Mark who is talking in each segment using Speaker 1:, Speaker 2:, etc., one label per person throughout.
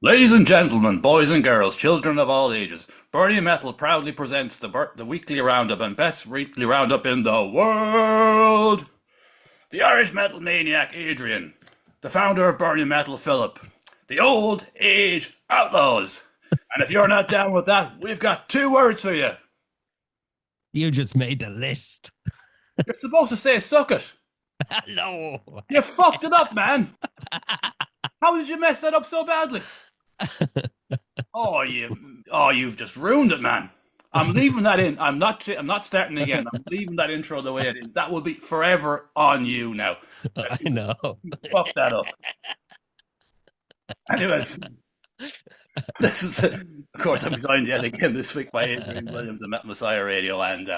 Speaker 1: Ladies and gentlemen, boys and girls, children of all ages, Burning Metal proudly presents the weekly roundup and best weekly roundup in the world. The Irish metal maniac Adrian, the founder of Burning Metal Philip, the old age outlaws. And if you're not down with that, we've got two words for you.
Speaker 2: You just made the list.
Speaker 1: You're supposed to say suck it.
Speaker 2: No.
Speaker 1: You fucked it up, man. How did you mess that up so badly? You've just ruined it, man. I'm leaving that in. I'm not starting again. I'm leaving that intro the way it is. That will be forever on you now.
Speaker 2: I know.
Speaker 1: You fucked that up. Anyways, this is, of course, I'm joined yet again this week by Adrian Williams of Metal Messiah Radio, and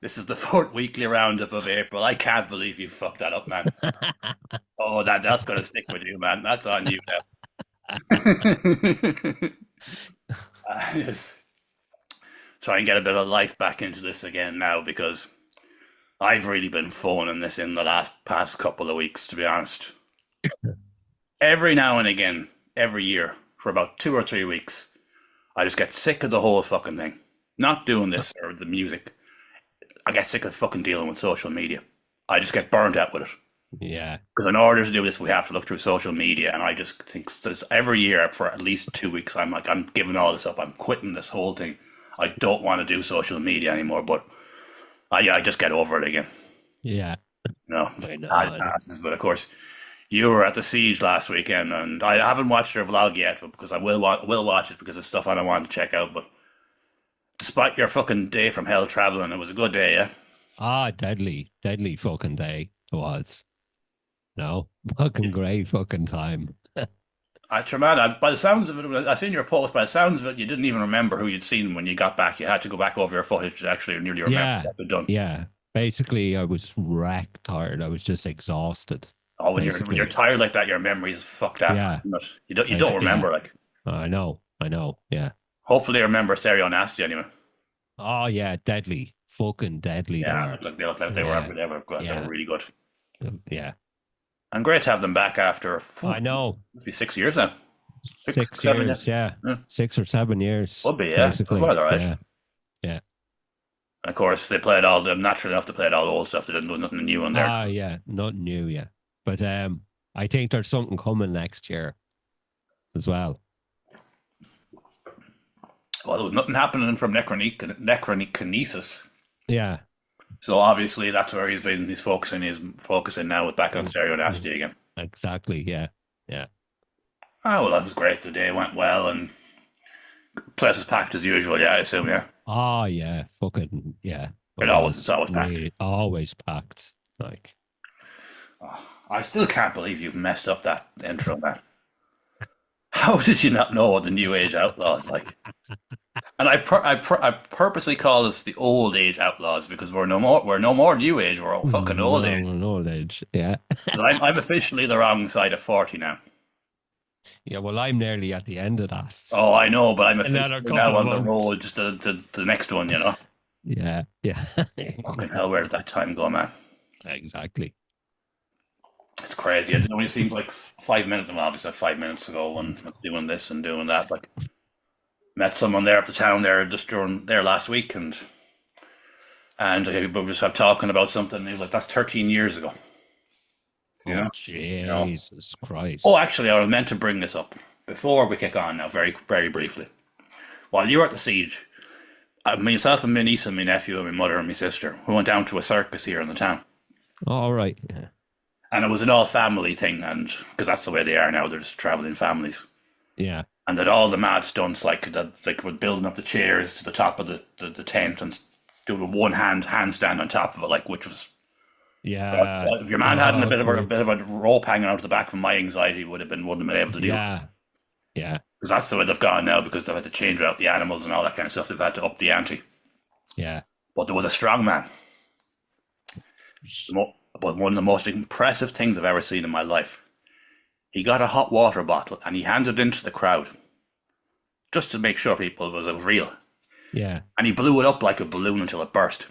Speaker 1: this is the fourth weekly roundup of April. I can't believe you fucked that up, man. Oh, that's gonna stick with you, man. That's on you now. Yes. Try and get a bit of life back into this again now because I've really been phoning this in the past couple of weeks, to be honest. Every now and again, every year, for about 2 or 3 weeks, I just get sick of the whole fucking thing. Not doing this or the music. I get sick of fucking dealing with social media. I just get burnt out with it.
Speaker 2: Yeah.
Speaker 1: Because in order to do this, we have to look through social media, and I just think this every year for at least 2 weeks, I'm like, I'm giving all this up. I'm quitting this whole thing. I don't want to do social media anymore, but I just get over it again.
Speaker 2: Yeah.
Speaker 1: No,
Speaker 2: I know.
Speaker 1: passes. But of course, you were at the Siege last weekend, and I haven't watched your vlog yet, but because I will watch it because it's stuff I don't want to check out. But despite your fucking day from hell traveling, it was a good day, yeah.
Speaker 2: Deadly fucking day it was. No, fucking great fucking time.
Speaker 1: Man, by the sounds of it, I seen your post. By the sounds of it, you didn't even remember who you'd seen when you got back. You had to go back over your footage to actually nearly remember
Speaker 2: Yeah.
Speaker 1: what you'd done.
Speaker 2: Yeah. Basically, I was wrecked, tired. I was just exhausted.
Speaker 1: Oh, when you're tired like that, your memory's fucked after.
Speaker 2: Yeah.
Speaker 1: You don't remember
Speaker 2: Yeah.
Speaker 1: like.
Speaker 2: I know. Yeah.
Speaker 1: Hopefully, you remember Stereo Nasty anyway.
Speaker 2: Oh yeah, deadly. Fucking deadly.
Speaker 1: Yeah, they looked like they
Speaker 2: Yeah.
Speaker 1: were, they were really good.
Speaker 2: Yeah.
Speaker 1: And great to have them back after.
Speaker 2: I know.
Speaker 1: Must be 6 years now.
Speaker 2: 6 years, yeah.
Speaker 1: Yeah.
Speaker 2: 6 or 7 years.
Speaker 1: Would be, yeah.
Speaker 2: Basically.
Speaker 1: Well, all right.
Speaker 2: Yeah.
Speaker 1: And of course, they played all the naturally enough. They played all the old stuff. They didn't do nothing new on there.
Speaker 2: Yeah. Nothing new, yeah. But I think there's something coming next year as well.
Speaker 1: Well, there was nothing happening from Necrokinesis.
Speaker 2: Yeah.
Speaker 1: So obviously that's where he's focusing. He's focusing now with back on Stereo Nasty again.
Speaker 2: Exactly. Yeah.
Speaker 1: Oh well, that was great. The day went well and place was packed as usual. Yeah, I assume. Yeah.
Speaker 2: Oh yeah. Fucking yeah.
Speaker 1: It's always packed.
Speaker 2: Really, always packed. Like.
Speaker 1: I still can't believe you've messed up that intro, man. How did you not know what the New Age Outlaws like? And I purposely call this the Old Age Outlaws because we're no more New Age. We're all fucking old age.
Speaker 2: Old age. Yeah.
Speaker 1: I'm officially the wrong side of 40 now.
Speaker 2: Yeah. Well, I'm nearly at the end of that.
Speaker 1: Oh, I know, but I'm officially
Speaker 2: couple
Speaker 1: now
Speaker 2: of
Speaker 1: on the
Speaker 2: months.
Speaker 1: road to the next one. You know.
Speaker 2: Yeah.
Speaker 1: Fucking hell, where did that time go, man?
Speaker 2: Exactly.
Speaker 1: It's crazy. It only seems like 5 minutes. Well, obviously, 5 minutes ago, when doing this and doing that, like met someone there up the town there just during there last week, and we just have talking about something. And he was like, "That's 13 years ago."
Speaker 2: Oh, Jesus Christ.
Speaker 1: Oh, actually, I was meant to bring this up before we kick on now, very, very briefly. While you were at the Siege, myself and my niece and my nephew and my mother and my sister, we went down to a circus here in the town.
Speaker 2: All right. Yeah.
Speaker 1: And it was an all-family thing, and because that's the way they are now, they're just traveling families.
Speaker 2: Yeah.
Speaker 1: And that all the mad stunts, like that, like with building up the chairs to the top of the tent and doing a handstand on top of it, like which was if your man hadn't a bit of a rope hanging out the back from my anxiety, wouldn't have been able to do.
Speaker 2: Yeah.
Speaker 1: Because that's the way they've gone now, because they've had to change out the animals and all that kind of stuff. They've had to up the ante.
Speaker 2: Yeah.
Speaker 1: But there was a strong man. But one of the most impressive things I've ever seen in my life. He got a hot water bottle and he handed it into the crowd, just to make sure people it was real.
Speaker 2: Yeah.
Speaker 1: And he blew it up like a balloon until it burst.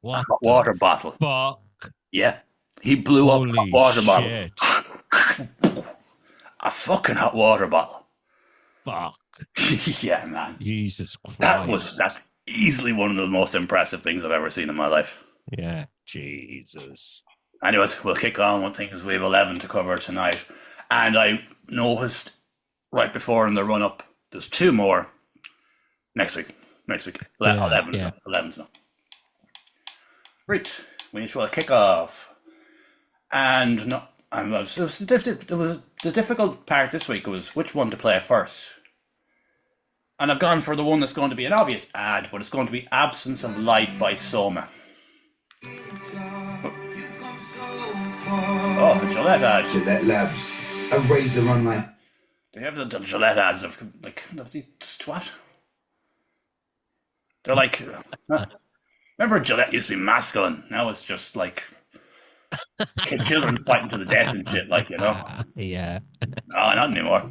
Speaker 2: What?
Speaker 1: A hot water bottle.
Speaker 2: Fuck.
Speaker 1: Yeah. He blew up a hot water bottle. A fucking hot water bottle.
Speaker 2: Fuck.
Speaker 1: Yeah, man.
Speaker 2: Jesus
Speaker 1: That's
Speaker 2: Christ.
Speaker 1: easily one of the most impressive things I've ever seen in my life.
Speaker 2: Yeah. Jesus.
Speaker 1: Anyways, we'll kick on with things. We have 11 to cover tonight. And I noticed right before in the run up, there's two more next week. Next week.
Speaker 2: Yeah.
Speaker 1: 11
Speaker 2: Yeah.
Speaker 1: enough. 11's enough. Right. We need to kick off. And no, the difficult part this week was which one to play first. And I've gone for the one that's going to be an obvious ad, but it's going to be Absence of Light by Soma. Oh, the Gillette ad.
Speaker 3: Gillette Labs. A razor on my.
Speaker 1: They have the Gillette ads of, like, what? They're like, remember Gillette used to be masculine. Now it's just like children fighting to the death and shit, like, you know?
Speaker 2: Yeah.
Speaker 1: No, not anymore.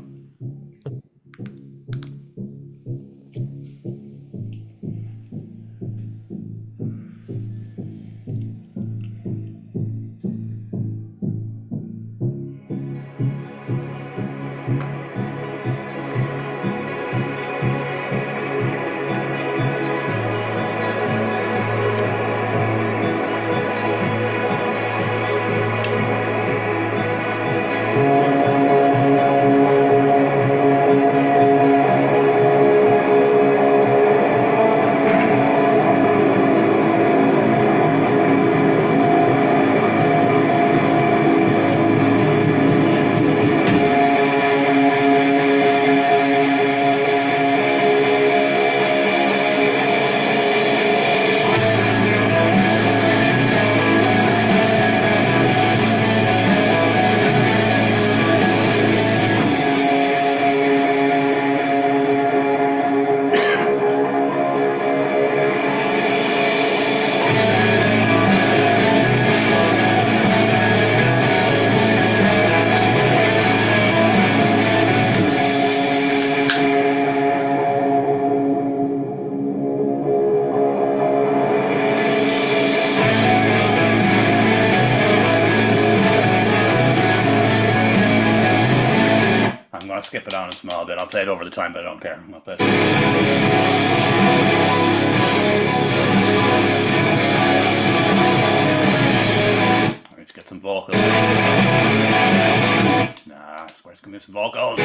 Speaker 1: I'm going to skip it on a small bit. I'll play it over the time, but I don't care. I'll play it. Let's get some vocals. Nah, Square's going to be some vocals.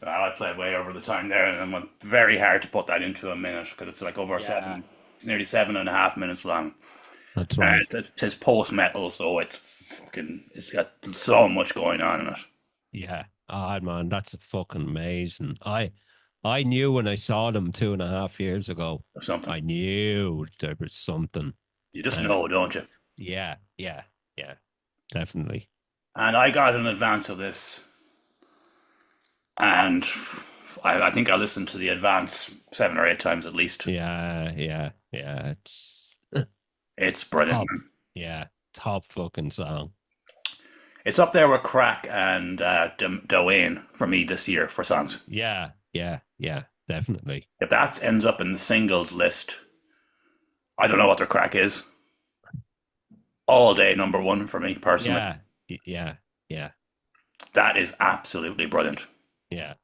Speaker 1: I played way over the time there, and it went very hard to put that into a minute because it's like over seven, it's nearly 7.5 minutes long.
Speaker 2: That's right.
Speaker 1: It's post metal, so it's got so much going on in it.
Speaker 2: Yeah. Oh man, that's fucking amazing. I knew when I saw them 2.5 years ago.
Speaker 1: Or something.
Speaker 2: I knew there was something.
Speaker 1: You just know, don't you?
Speaker 2: Yeah, yeah, yeah. Definitely.
Speaker 1: And I got an advance of this, and I think I listened to the advance 7 or 8 times at least.
Speaker 2: Yeah, yeah, yeah.
Speaker 1: It's brilliant.
Speaker 2: Top, yeah, top fucking song.
Speaker 1: It's up there with Crack and Dwayne for me this year for songs.
Speaker 2: Yeah, yeah, yeah, definitely.
Speaker 1: If that ends up in the singles list, I don't know what their crack is. All day number one for me personally.
Speaker 2: Yeah, yeah, yeah,
Speaker 1: That is absolutely brilliant.
Speaker 2: yeah.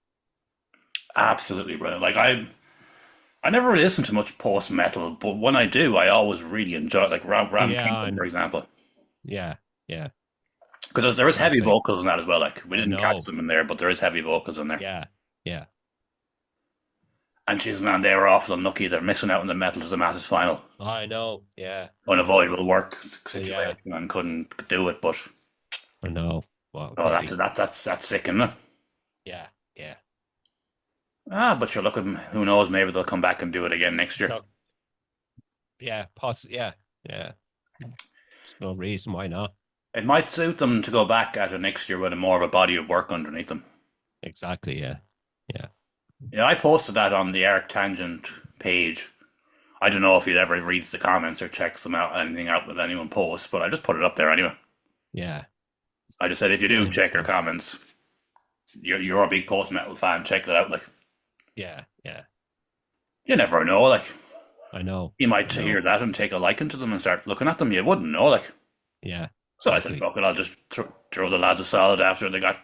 Speaker 1: Absolutely brilliant. Like I never really listen to much post metal, but when I do, I always really enjoy it. Like Ram
Speaker 2: Yeah,
Speaker 1: Kingdom, for example,
Speaker 2: Yeah, yeah.
Speaker 1: because there is heavy
Speaker 2: Exactly.
Speaker 1: vocals in that as well. Like we
Speaker 2: I
Speaker 1: didn't catch
Speaker 2: know.
Speaker 1: them in there, but there is heavy vocals in there.
Speaker 2: Yeah, yeah,
Speaker 1: And geez, man, they were awful unlucky. They're missing out on the Metal to the Masses final.
Speaker 2: I know. Yeah,
Speaker 1: Unavoidable work
Speaker 2: yeah,
Speaker 1: situation and couldn't do it. But
Speaker 2: I know. Well,
Speaker 1: oh, that's sick, isn't it?
Speaker 2: yeah, yeah.
Speaker 1: Ah, but you're looking. Who knows? Maybe they'll come back and do it again next year.
Speaker 2: So, yeah, yeah, yeah. There's no reason why not.
Speaker 1: It might suit them to go back at it next year with a more of a body of work underneath them.
Speaker 2: Exactly. Yeah, yeah.
Speaker 1: Yeah, I posted that on the Eric Tangent page. I don't know if he ever reads the comments or checks them out, anything out that anyone posts, but I just put it up there anyway.
Speaker 2: Yeah.
Speaker 1: I just said if you do check your comments, you're a big post metal fan, check it out. Like,
Speaker 2: Yeah, yeah.
Speaker 1: You never know. Like,
Speaker 2: I know.
Speaker 1: you might
Speaker 2: I
Speaker 1: hear
Speaker 2: know.
Speaker 1: that and take a liking to them and start looking at them. You wouldn't know. Like,
Speaker 2: Yeah,
Speaker 1: so I said,
Speaker 2: exactly.
Speaker 1: fuck it, I'll just throw the lads a solid after they got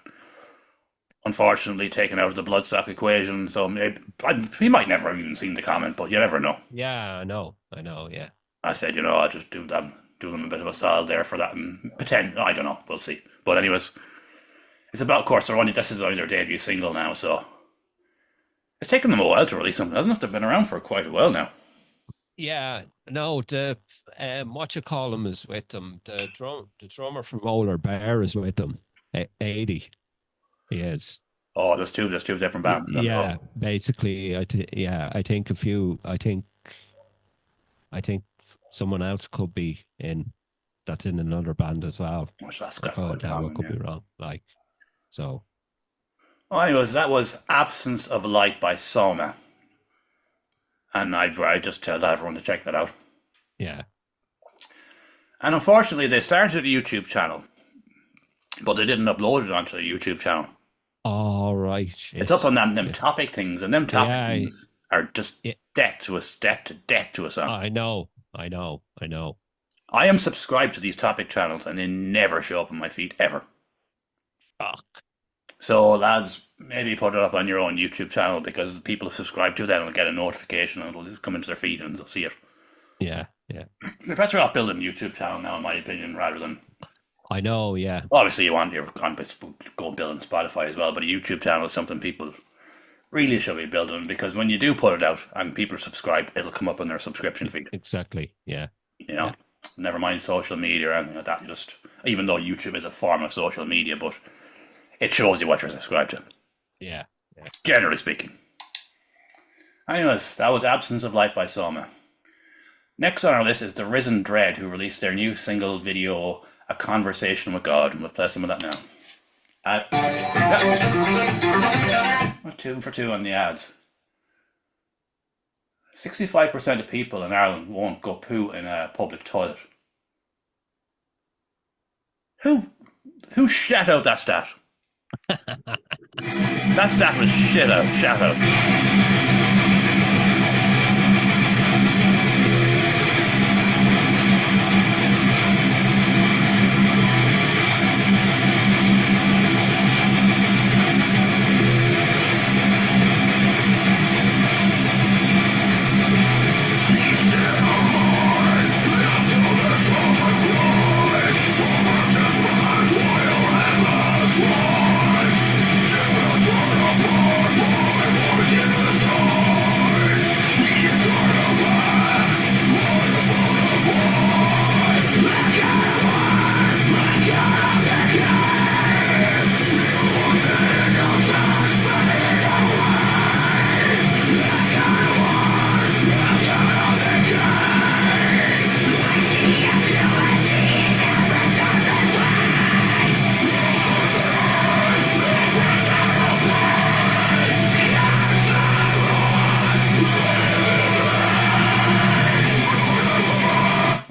Speaker 1: unfortunately taken out of the bloodstock equation. So maybe he might never have even seen the comment, but you never know.
Speaker 2: Yeah, I know. I know. Yeah.
Speaker 1: I said, I'll just do them a bit of a solid there for that, and pretend. I don't know, we'll see. But anyways, it's about, of course, this is only their debut single now, so it's taken them a while to release them, hasn't it? They've been around for quite a while now.
Speaker 2: Yeah, no, the what you call him is with them. The drummer from Olar Bear is with them. 80, he is.
Speaker 1: Oh, there's two different bands.
Speaker 2: Yeah, basically, yeah, I think someone else could be in that's in another band as well.
Speaker 1: Which that's
Speaker 2: Oh,
Speaker 1: quite
Speaker 2: now I
Speaker 1: common,
Speaker 2: could
Speaker 1: yeah.
Speaker 2: be wrong. Like, so
Speaker 1: Well, anyways, that was Absence of Light by Soma. And I just tell everyone to check that out.
Speaker 2: yeah.
Speaker 1: And unfortunately, they started a YouTube channel, but they didn't upload it onto the YouTube channel.
Speaker 2: All right,
Speaker 1: It's up on
Speaker 2: shit.
Speaker 1: them topic things, and them topic
Speaker 2: Yeah,
Speaker 1: things are just
Speaker 2: yeah,
Speaker 1: death to a song.
Speaker 2: I know, I know, I know.
Speaker 1: I am subscribed to these topic channels, and they never show up on my feed ever.
Speaker 2: Fuck.
Speaker 1: So, lads, maybe put it up on your own YouTube channel because the people who subscribe to that will get a notification and it'll come into their feed and they'll see it.
Speaker 2: Yeah, yeah.
Speaker 1: You're better off building a YouTube channel now, in my opinion, rather than.
Speaker 2: I know, yeah.
Speaker 1: Obviously, you want your content to go build on Spotify as well, but a YouTube channel is something people really should be building because when you do put it out and people subscribe, it'll come up on their subscription feed.
Speaker 2: Exactly. Yeah.
Speaker 1: You know,
Speaker 2: Yeah.
Speaker 1: never mind social media or anything like that. Just even though YouTube is a form of social media, but it shows you what you're subscribed to.
Speaker 2: Yeah. Yeah.
Speaker 1: Generally speaking. Anyways, that was Absence of Light by Soma. Next on our list is The Risen Dread, who released their new single video, A Conversation with God, and we'll play some of that now. We're 2 for 2 on the ads. 65% of people in Ireland won't go poo in a public toilet. Who shat out that stat? That stat was shat out.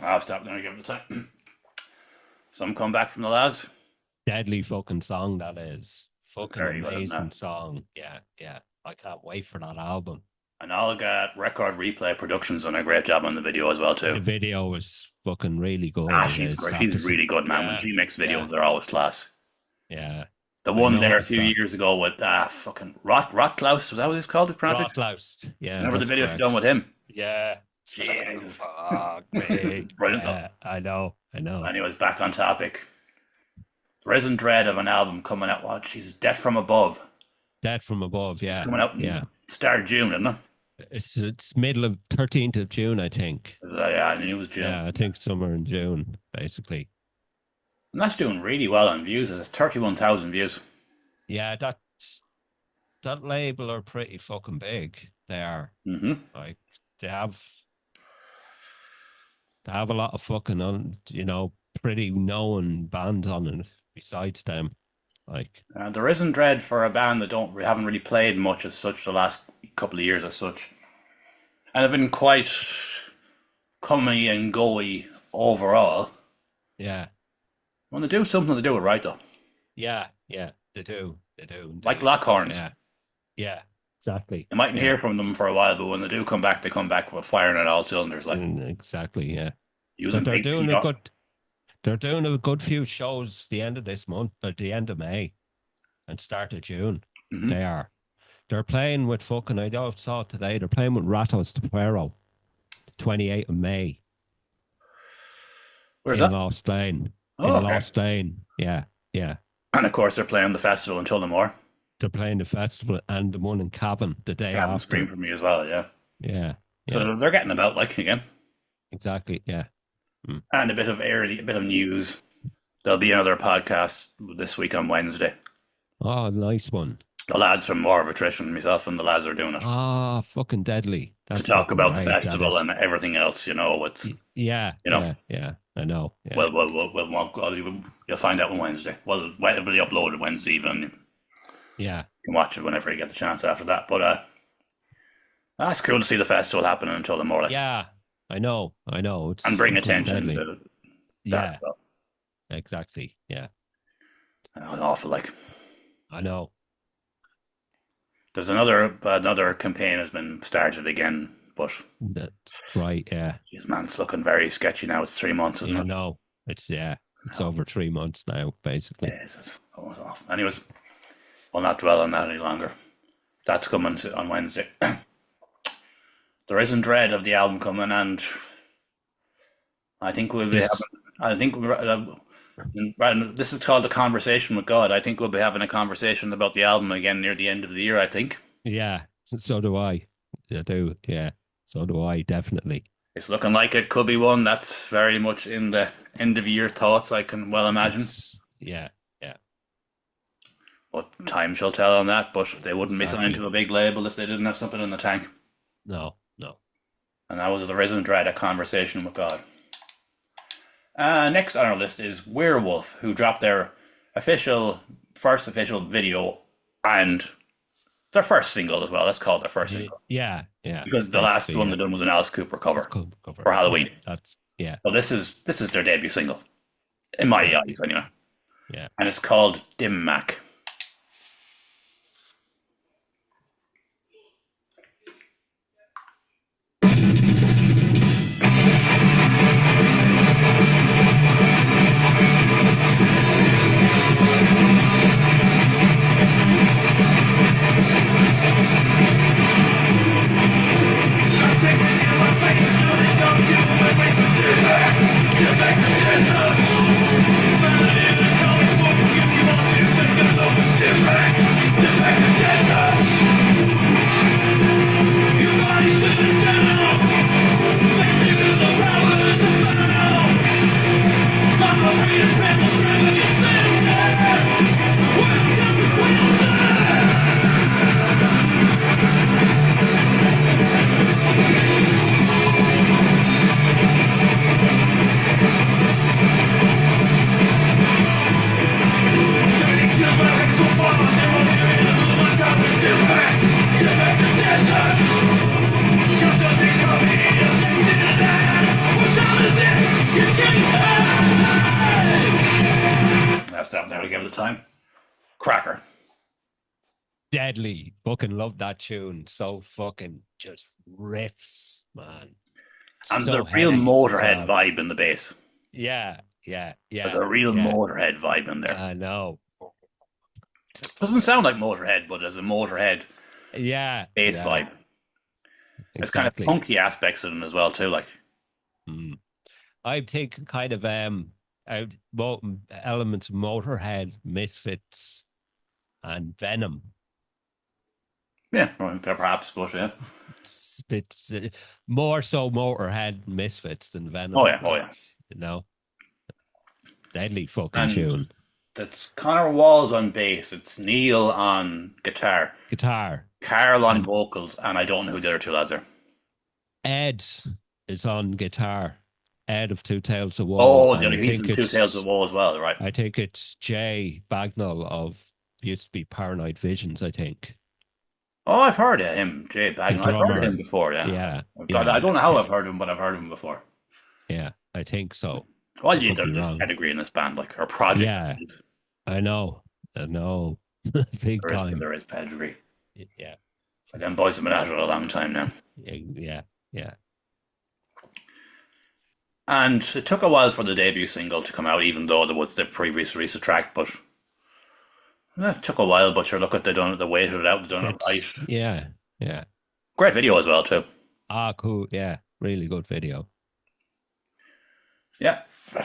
Speaker 1: I'll stop there and give it a time. Some come back from the lads.
Speaker 2: Deadly fucking song that is. Fucking
Speaker 1: Very good,
Speaker 2: amazing
Speaker 1: man.
Speaker 2: song. Yeah, yeah. I can't wait for that album.
Speaker 1: And Olga Record Replay Productions done a great job on the video as well
Speaker 2: The
Speaker 1: too.
Speaker 2: video was fucking really good.
Speaker 1: She's
Speaker 2: It's
Speaker 1: great.
Speaker 2: have to
Speaker 1: She's
Speaker 2: say.
Speaker 1: really good, man. When
Speaker 2: Yeah,
Speaker 1: she makes videos,
Speaker 2: yeah,
Speaker 1: they're always class.
Speaker 2: yeah.
Speaker 1: The
Speaker 2: I
Speaker 1: one there a
Speaker 2: noticed
Speaker 1: few
Speaker 2: that.
Speaker 1: years ago with fucking Rotklaus, was that what he's called? The project?
Speaker 2: Rotlaust. Yeah,
Speaker 1: Remember the
Speaker 2: that's
Speaker 1: video she
Speaker 2: correct.
Speaker 1: done with him?
Speaker 2: Yeah.
Speaker 1: Jesus.
Speaker 2: Fuck me.
Speaker 1: Brilliant.
Speaker 2: Yeah, I know. I know.
Speaker 1: Anyways, back on topic. Risen Dread of an album coming out. What? She's Death from Above.
Speaker 2: Dead from Above.
Speaker 1: It's
Speaker 2: Yeah.
Speaker 1: coming out in
Speaker 2: Yeah.
Speaker 1: start of June, isn't it?
Speaker 2: It's middle of 13th of June, I think.
Speaker 1: Yeah, I knew it was June.
Speaker 2: Yeah, I think somewhere in June, basically.
Speaker 1: And that's doing really well on views. It's 31,000 views.
Speaker 2: Yeah, that label are pretty fucking big. They are.
Speaker 1: Mm-hmm.
Speaker 2: Like they have a lot of fucking pretty known bands on it besides them. Like
Speaker 1: There isn't Dread for a band that haven't really played much as such the last couple of years as such, and have been quite comey and goey overall.
Speaker 2: yeah.
Speaker 1: When they do something, they do it right though.
Speaker 2: Yeah, yeah, they do. They do.
Speaker 1: Like
Speaker 2: indeed.
Speaker 1: Lockhorns.
Speaker 2: Yeah. Yeah. Exactly.
Speaker 1: You mightn't
Speaker 2: Yeah.
Speaker 1: hear from them for a while, but when they do come back, they come back with firing at all cylinders, like
Speaker 2: Exactly. Yeah. But
Speaker 1: using big PR.
Speaker 2: they're doing a good few shows the end of this month, at the end of May and start of June.
Speaker 1: Hmm.
Speaker 2: They are. They're playing with fucking, I just saw it today, they're playing with Ratos de Puero, the 28th of May
Speaker 1: Where's
Speaker 2: in
Speaker 1: that?
Speaker 2: Lost Lane.
Speaker 1: Oh,
Speaker 2: In
Speaker 1: okay.
Speaker 2: Lost Lane. Yeah. Yeah.
Speaker 1: And of course, they're playing the festival until the more.
Speaker 2: They're playing the festival and the one in Cavan the day
Speaker 1: Cabin Scream
Speaker 2: after.
Speaker 1: for me as well, yeah.
Speaker 2: Yeah. Yeah.
Speaker 1: So they're getting about like again,
Speaker 2: Exactly. Yeah. Mm.
Speaker 1: and a bit of news. There'll be another podcast this week on Wednesday.
Speaker 2: Oh, nice one.
Speaker 1: The lads from War of Attrition, myself and the lads are doing it
Speaker 2: Ah, fucking deadly.
Speaker 1: to
Speaker 2: That's
Speaker 1: talk
Speaker 2: fucking
Speaker 1: about the
Speaker 2: great. That
Speaker 1: festival
Speaker 2: is.
Speaker 1: and everything else. With
Speaker 2: Yeah.
Speaker 1: you know.
Speaker 2: Yeah. Yeah. I know. Yeah.
Speaker 1: You'll find out on Wednesday. Well, it'll be uploaded Wednesday evening. You
Speaker 2: Yeah.
Speaker 1: can watch it whenever you get the chance after that. But that's cool to see the festival happening until the more like
Speaker 2: Yeah. I know. I know. It's
Speaker 1: and bring
Speaker 2: fucking
Speaker 1: attention
Speaker 2: deadly.
Speaker 1: to that
Speaker 2: Yeah.
Speaker 1: as well.
Speaker 2: Exactly. Yeah.
Speaker 1: An awful like.
Speaker 2: I know.
Speaker 1: There's another campaign has been started again, but
Speaker 2: That's right. Yeah.
Speaker 1: geez, man, it's looking very sketchy now. It's 3 months, isn't
Speaker 2: Yeah.
Speaker 1: it?
Speaker 2: No. It's over 3 months now, basically.
Speaker 1: Jesus. Oh, it's awful. Anyways, I'll not dwell on that any longer. That's coming on Wednesday. There isn't dread of the album coming, and I think we'll be
Speaker 2: Is
Speaker 1: having. I think this is called the conversation with God. I think we'll be having a conversation about the album again near the end of the year. I think
Speaker 2: yeah. So do I. I do. Yeah. So do I. Definitely.
Speaker 1: it's looking like it could be one that's very much in the end of year thoughts. I can well imagine.
Speaker 2: Yeah. Yeah.
Speaker 1: But time shall tell on that. But they wouldn't be signed
Speaker 2: Exactly.
Speaker 1: to a big label if they didn't have something in the tank.
Speaker 2: No. No.
Speaker 1: And that was the Risen Dread, a conversation with God. Next on our list is Werewolf, who dropped their first official video and their first single as well. Let's call it their first single.
Speaker 2: Yeah. Yeah.
Speaker 1: Because the last one they done was an Alice Cooper cover for Halloween.
Speaker 2: Yeah, that's yeah.
Speaker 1: So this is their debut single. In my eyes, anyway.
Speaker 2: Yeah.
Speaker 1: And it's called Dim Mac. That's that. There we give it the time. Cracker.
Speaker 2: Deadly. Fucking love that tune. So fucking just riffs, man.
Speaker 1: And
Speaker 2: So
Speaker 1: the real
Speaker 2: heavy
Speaker 1: Motorhead
Speaker 2: as well.
Speaker 1: vibe in the bass.
Speaker 2: Yeah. Yeah. Yeah.
Speaker 1: There's a real
Speaker 2: yeah.
Speaker 1: Motorhead vibe in there.
Speaker 2: I know.
Speaker 1: Doesn't sound like Motorhead, but there's a Motorhead
Speaker 2: Yeah.
Speaker 1: bass
Speaker 2: yeah,
Speaker 1: vibe. There's kind of
Speaker 2: Exactly.
Speaker 1: punky aspects in it as well too. Like
Speaker 2: I think kind of elements of Motorhead, Misfits, and Venom.
Speaker 1: yeah, well, perhaps, but yeah.
Speaker 2: It's more so Motorhead, Misfits than Venom.
Speaker 1: Oh yeah.
Speaker 2: You know, deadly fucking
Speaker 1: And
Speaker 2: tune.
Speaker 1: it's Connor Walls on bass. It's Neil on guitar,
Speaker 2: Guitar.
Speaker 1: Carl on vocals, and I don't know who the other two lads are.
Speaker 2: Ed is on guitar. Ed of Two Tails of Woe.
Speaker 1: Oh,
Speaker 2: and
Speaker 1: the other he's in Two Tails of Woe as well, right?
Speaker 2: I think it's Jay Bagnall of used to be Paranoid Visions. I think.
Speaker 1: Oh, I've heard of him, Jay Bagnall. I've heard of him before, yeah.
Speaker 2: Yeah.
Speaker 1: I don't know how I've heard of him, but I've heard of him before.
Speaker 2: Yeah, I think so.
Speaker 1: Well,
Speaker 2: I could be
Speaker 1: there's
Speaker 2: wrong.
Speaker 1: pedigree in this band, like, or project.
Speaker 2: Yeah. I know. Big
Speaker 1: There is,
Speaker 2: time.
Speaker 1: there is pedigree.
Speaker 2: Yeah.
Speaker 1: Like, them boys have been at it a long time now.
Speaker 2: Yeah, yeah.
Speaker 1: And it took a while for the debut single to come out, even though there was the previous release of track, but it took a while, but sure, look at they waited it out, they done it right.
Speaker 2: Yeah, yeah.
Speaker 1: Great video as well, too.
Speaker 2: Ah, cool. Yeah, really good video.
Speaker 1: Yeah,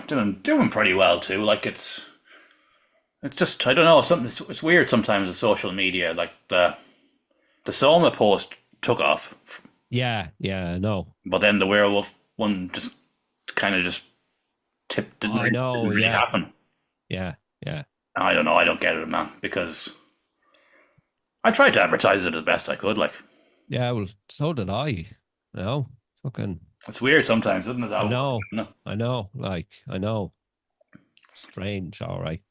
Speaker 1: doing pretty well, too. Like, it's just, I don't know, something, it's weird sometimes with social media. Like, the Soma post took off,
Speaker 2: Yeah, yeah. No,
Speaker 1: but then the werewolf one just kind of just tipped,
Speaker 2: I know.
Speaker 1: didn't really
Speaker 2: Yeah,
Speaker 1: happen.
Speaker 2: yeah, yeah,
Speaker 1: I don't know, I don't get it, man, because I tried to advertise it as best I could. Like,
Speaker 2: yeah. Well, so did I. No, fucking.
Speaker 1: it's weird sometimes, isn't it?
Speaker 2: I
Speaker 1: How it works,
Speaker 2: know.
Speaker 1: you know?
Speaker 2: I know. Like, I know. Strange. All right.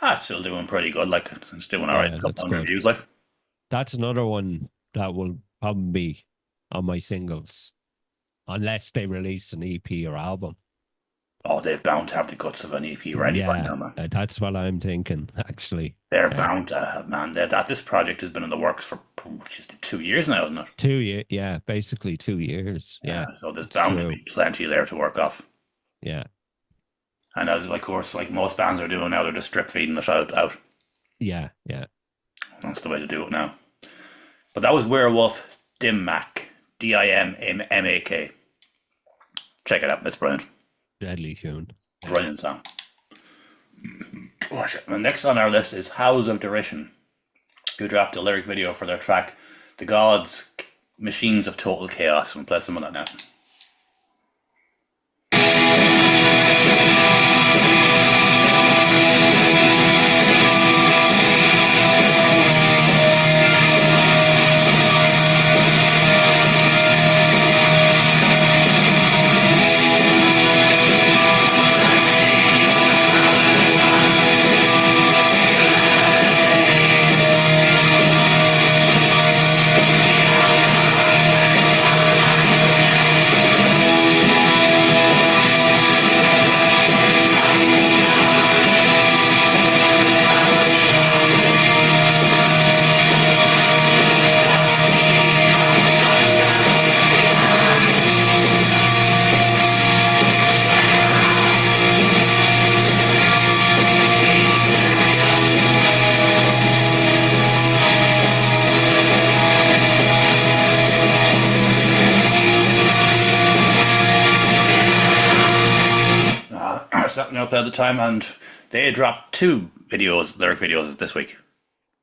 Speaker 1: It's still doing pretty good. Like, it's doing all right. A
Speaker 2: Yeah,
Speaker 1: couple
Speaker 2: that's
Speaker 1: of
Speaker 2: good.
Speaker 1: reviews, like.
Speaker 2: That's another one that will probably be on my singles, unless they release an EP or album.
Speaker 1: Oh, they're bound to have the guts of an EP ready by
Speaker 2: Yeah,
Speaker 1: now, man.
Speaker 2: that's what I'm thinking. Actually,
Speaker 1: They're
Speaker 2: yeah.
Speaker 1: bound to have, man. That this project has been in the works for just 2 years now, isn't it?
Speaker 2: 2 years. Yeah, basically 2 years. Yeah,
Speaker 1: So there's
Speaker 2: it's
Speaker 1: bound to
Speaker 2: true.
Speaker 1: be plenty there to work off.
Speaker 2: Yeah,
Speaker 1: And as, of course, like most bands are doing now, they're just strip feeding it out.
Speaker 2: yeah, yeah.
Speaker 1: That's the way to do it now. But that was Werewolf Dimmak, Dimmak. Check it out. It's brilliant.
Speaker 2: Deadly tune.
Speaker 1: Brilliant song. Oh, shit. And next on our list is House of Derision, who dropped a lyric video for their track The Gods, Machines of Total Chaos. We'll play some of that now. Starting up at the time, and they dropped two lyric videos this week.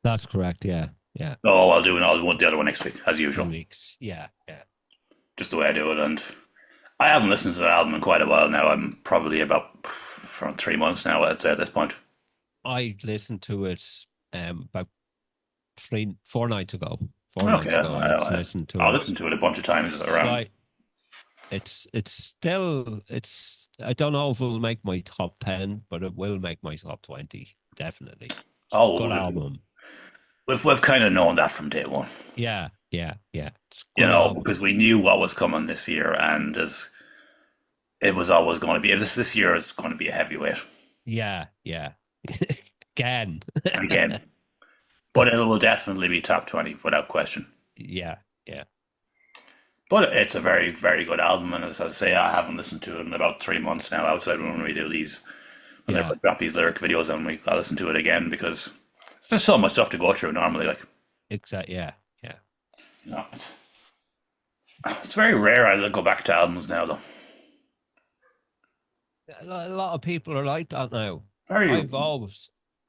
Speaker 2: That's correct. Yeah, yeah.
Speaker 1: Oh, I'll do the other one next week, as
Speaker 2: 2
Speaker 1: usual.
Speaker 2: weeks. Yeah, yeah.
Speaker 1: Just the way I do it. And I haven't listened to the album in quite a while now. I'm probably about from 3 months now, I'd say, at this point.
Speaker 2: I listened to it about 4 nights ago.
Speaker 1: Okay,
Speaker 2: I listened to
Speaker 1: I'll
Speaker 2: it.
Speaker 1: listen to it a bunch of times around.
Speaker 2: Like, it's still I don't know if it'll make my top 10, but it will make my top 20 definitely. It's
Speaker 1: Oh,
Speaker 2: a good album.
Speaker 1: We've kind of known that from day one,
Speaker 2: Yeah, yeah, yeah. It's a
Speaker 1: you
Speaker 2: good
Speaker 1: know,
Speaker 2: album.
Speaker 1: because we knew what was coming this year, and it was always going to be this year is going to be a heavyweight
Speaker 2: Yeah, yeah. Again.
Speaker 1: again, but it will definitely be top 20 without question.
Speaker 2: Yeah, yeah.
Speaker 1: But it's a very, very good album, and as I say, I haven't listened to it in about 3 months now. Outside when we do these, when
Speaker 2: Yeah.
Speaker 1: they drop these lyric videos, and I listen to it again because there's so much stuff to go through normally. Like,
Speaker 2: Exactly. Yeah, yeah.
Speaker 1: you know, it's very rare I go back to albums now, though.
Speaker 2: A lot of people are like that now.
Speaker 1: Very,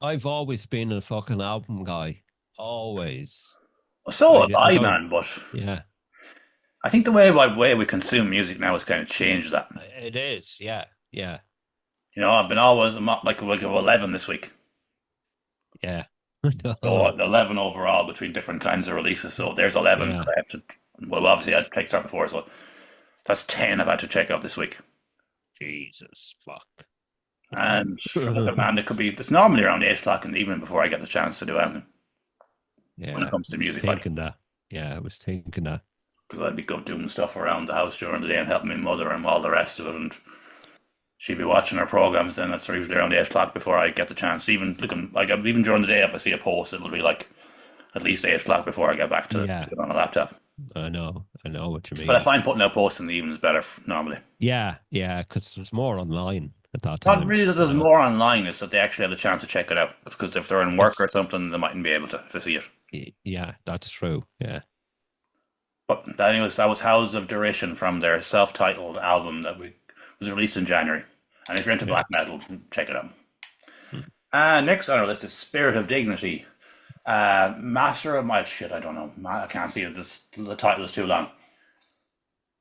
Speaker 2: I've always been a fucking album guy. Always.
Speaker 1: so have
Speaker 2: I
Speaker 1: I,
Speaker 2: don't-
Speaker 1: man. But
Speaker 2: Yeah,
Speaker 1: I think the way we consume music now has kind of changed that.
Speaker 2: it is. Yeah, yeah,
Speaker 1: You know, I'm like 11 this week.
Speaker 2: yeah.
Speaker 1: So 11 overall between different kinds of releases. So there's 11
Speaker 2: Yeah.
Speaker 1: that I have to. Well, obviously I checked that before, so that's 10 I've had to check out this week.
Speaker 2: Jesus, fuck.
Speaker 1: And look, man, it's normally around 8 o'clock in the evening before I get the chance to do anything
Speaker 2: Yeah,
Speaker 1: when it comes to
Speaker 2: I was
Speaker 1: music. Like,
Speaker 2: thinking that. Yeah, I was thinking that.
Speaker 1: because I'd be go doing stuff around the house during the day and helping my mother and all the rest of it, and she'd be watching her programs. Then it's usually around 8 o'clock before I get the chance. Even looking like even during the day, if I see a post, it'll be like at least 8 o'clock before I get back to
Speaker 2: Yeah,
Speaker 1: it on a laptop.
Speaker 2: I know what you
Speaker 1: But I
Speaker 2: mean.
Speaker 1: find putting out posts in the evenings better normally.
Speaker 2: Yeah, because there's more online at that
Speaker 1: Not
Speaker 2: time,
Speaker 1: really that
Speaker 2: you
Speaker 1: there's
Speaker 2: know.
Speaker 1: more online, is that they actually have a chance to check it out. Because if they're in work
Speaker 2: It's
Speaker 1: or something, they mightn't be able to if they see it.
Speaker 2: yeah, that's true. Yeah.
Speaker 1: But that was House of Derision from their self-titled album that was released in January. And if you're into
Speaker 2: Yeah.
Speaker 1: black metal, check it out.
Speaker 2: Hmm.
Speaker 1: Next on our list is Spirit of Dignity. Master of my shit, I don't know. I can't see it. The title is too long.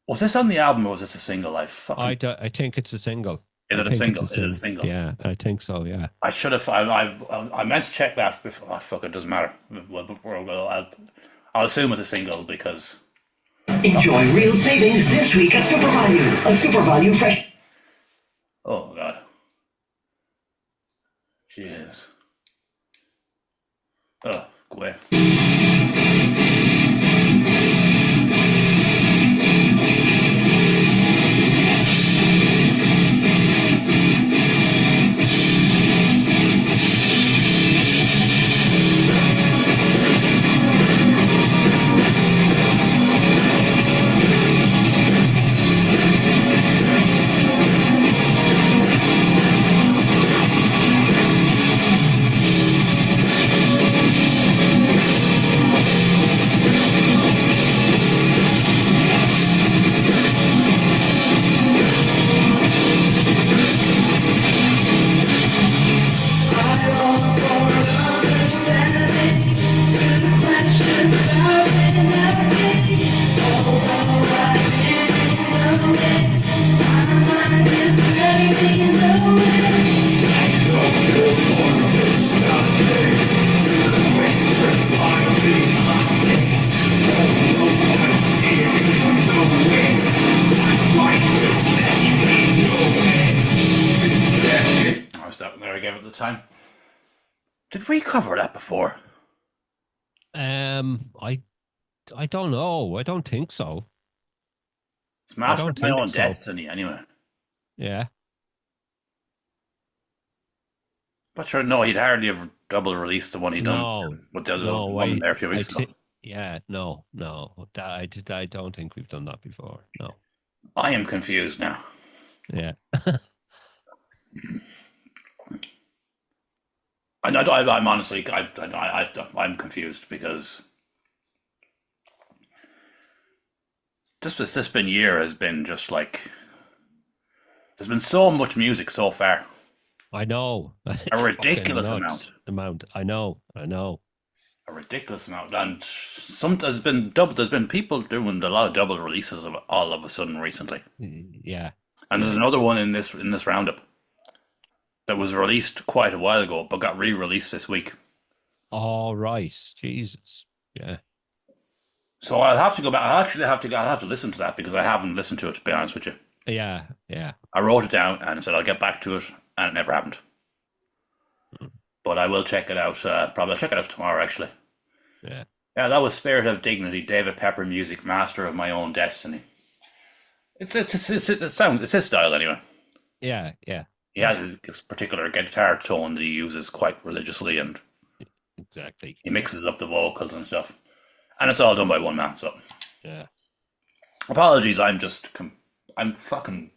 Speaker 1: Was this on the album or was this a single?
Speaker 2: I think it's a single.
Speaker 1: Is
Speaker 2: I
Speaker 1: it a
Speaker 2: think it's
Speaker 1: single?
Speaker 2: a
Speaker 1: Is it a
Speaker 2: single.
Speaker 1: single?
Speaker 2: Yeah, I think so. Yeah.
Speaker 1: I should have. I meant to check that before. Oh, fuck, it doesn't matter. I'll assume it's a single because.
Speaker 4: Enjoy real savings this week at Super Value. On Super Value Fresh.
Speaker 1: Oh god. Jeez. Oh, go away. I was that there I gave it the time. Did we cover that before?
Speaker 2: I don't know. I don't think so.
Speaker 1: It's Master
Speaker 2: don't
Speaker 1: of My
Speaker 2: think
Speaker 1: Own
Speaker 2: so.
Speaker 1: Destiny, anyway.
Speaker 2: Yeah.
Speaker 1: But sure, no, he'd hardly have double released the one he done
Speaker 2: No.
Speaker 1: with the other
Speaker 2: No,
Speaker 1: woman there a few weeks ago.
Speaker 2: Yeah, no. I don't think we've done that before. No.
Speaker 1: I am confused now.
Speaker 2: Yeah.
Speaker 1: I'm honestly, I'm confused because this been year has been just like there's been so much music so far,
Speaker 2: I know.
Speaker 1: a
Speaker 2: It's
Speaker 1: ridiculous
Speaker 2: fucking nuts amount. I know.
Speaker 1: a ridiculous amount, and there's been people doing a lot of double releases of all of a sudden recently,
Speaker 2: Yeah.
Speaker 1: and there's another one in this roundup that was released quite a while ago but got re-released this week.
Speaker 2: All right. Jesus. Yeah.
Speaker 1: So I'll have to go back. I'll have to listen to that because I haven't listened to it, to be honest with you.
Speaker 2: Yeah. Yeah.
Speaker 1: I wrote it down and said I'll get back to it, and it never happened. But I will check it out. Probably I'll check it out tomorrow, actually.
Speaker 2: Yeah.
Speaker 1: Yeah, that was Spirit of Dignity, David Pepper music, Master of My Own Destiny. It's his style anyway.
Speaker 2: Yeah. Yeah.
Speaker 1: He has his particular guitar tone that he uses quite religiously, and
Speaker 2: Exactly.
Speaker 1: he mixes up the vocals and stuff. And it's all done by one man. So
Speaker 2: Yeah.
Speaker 1: apologies. I'm fucking.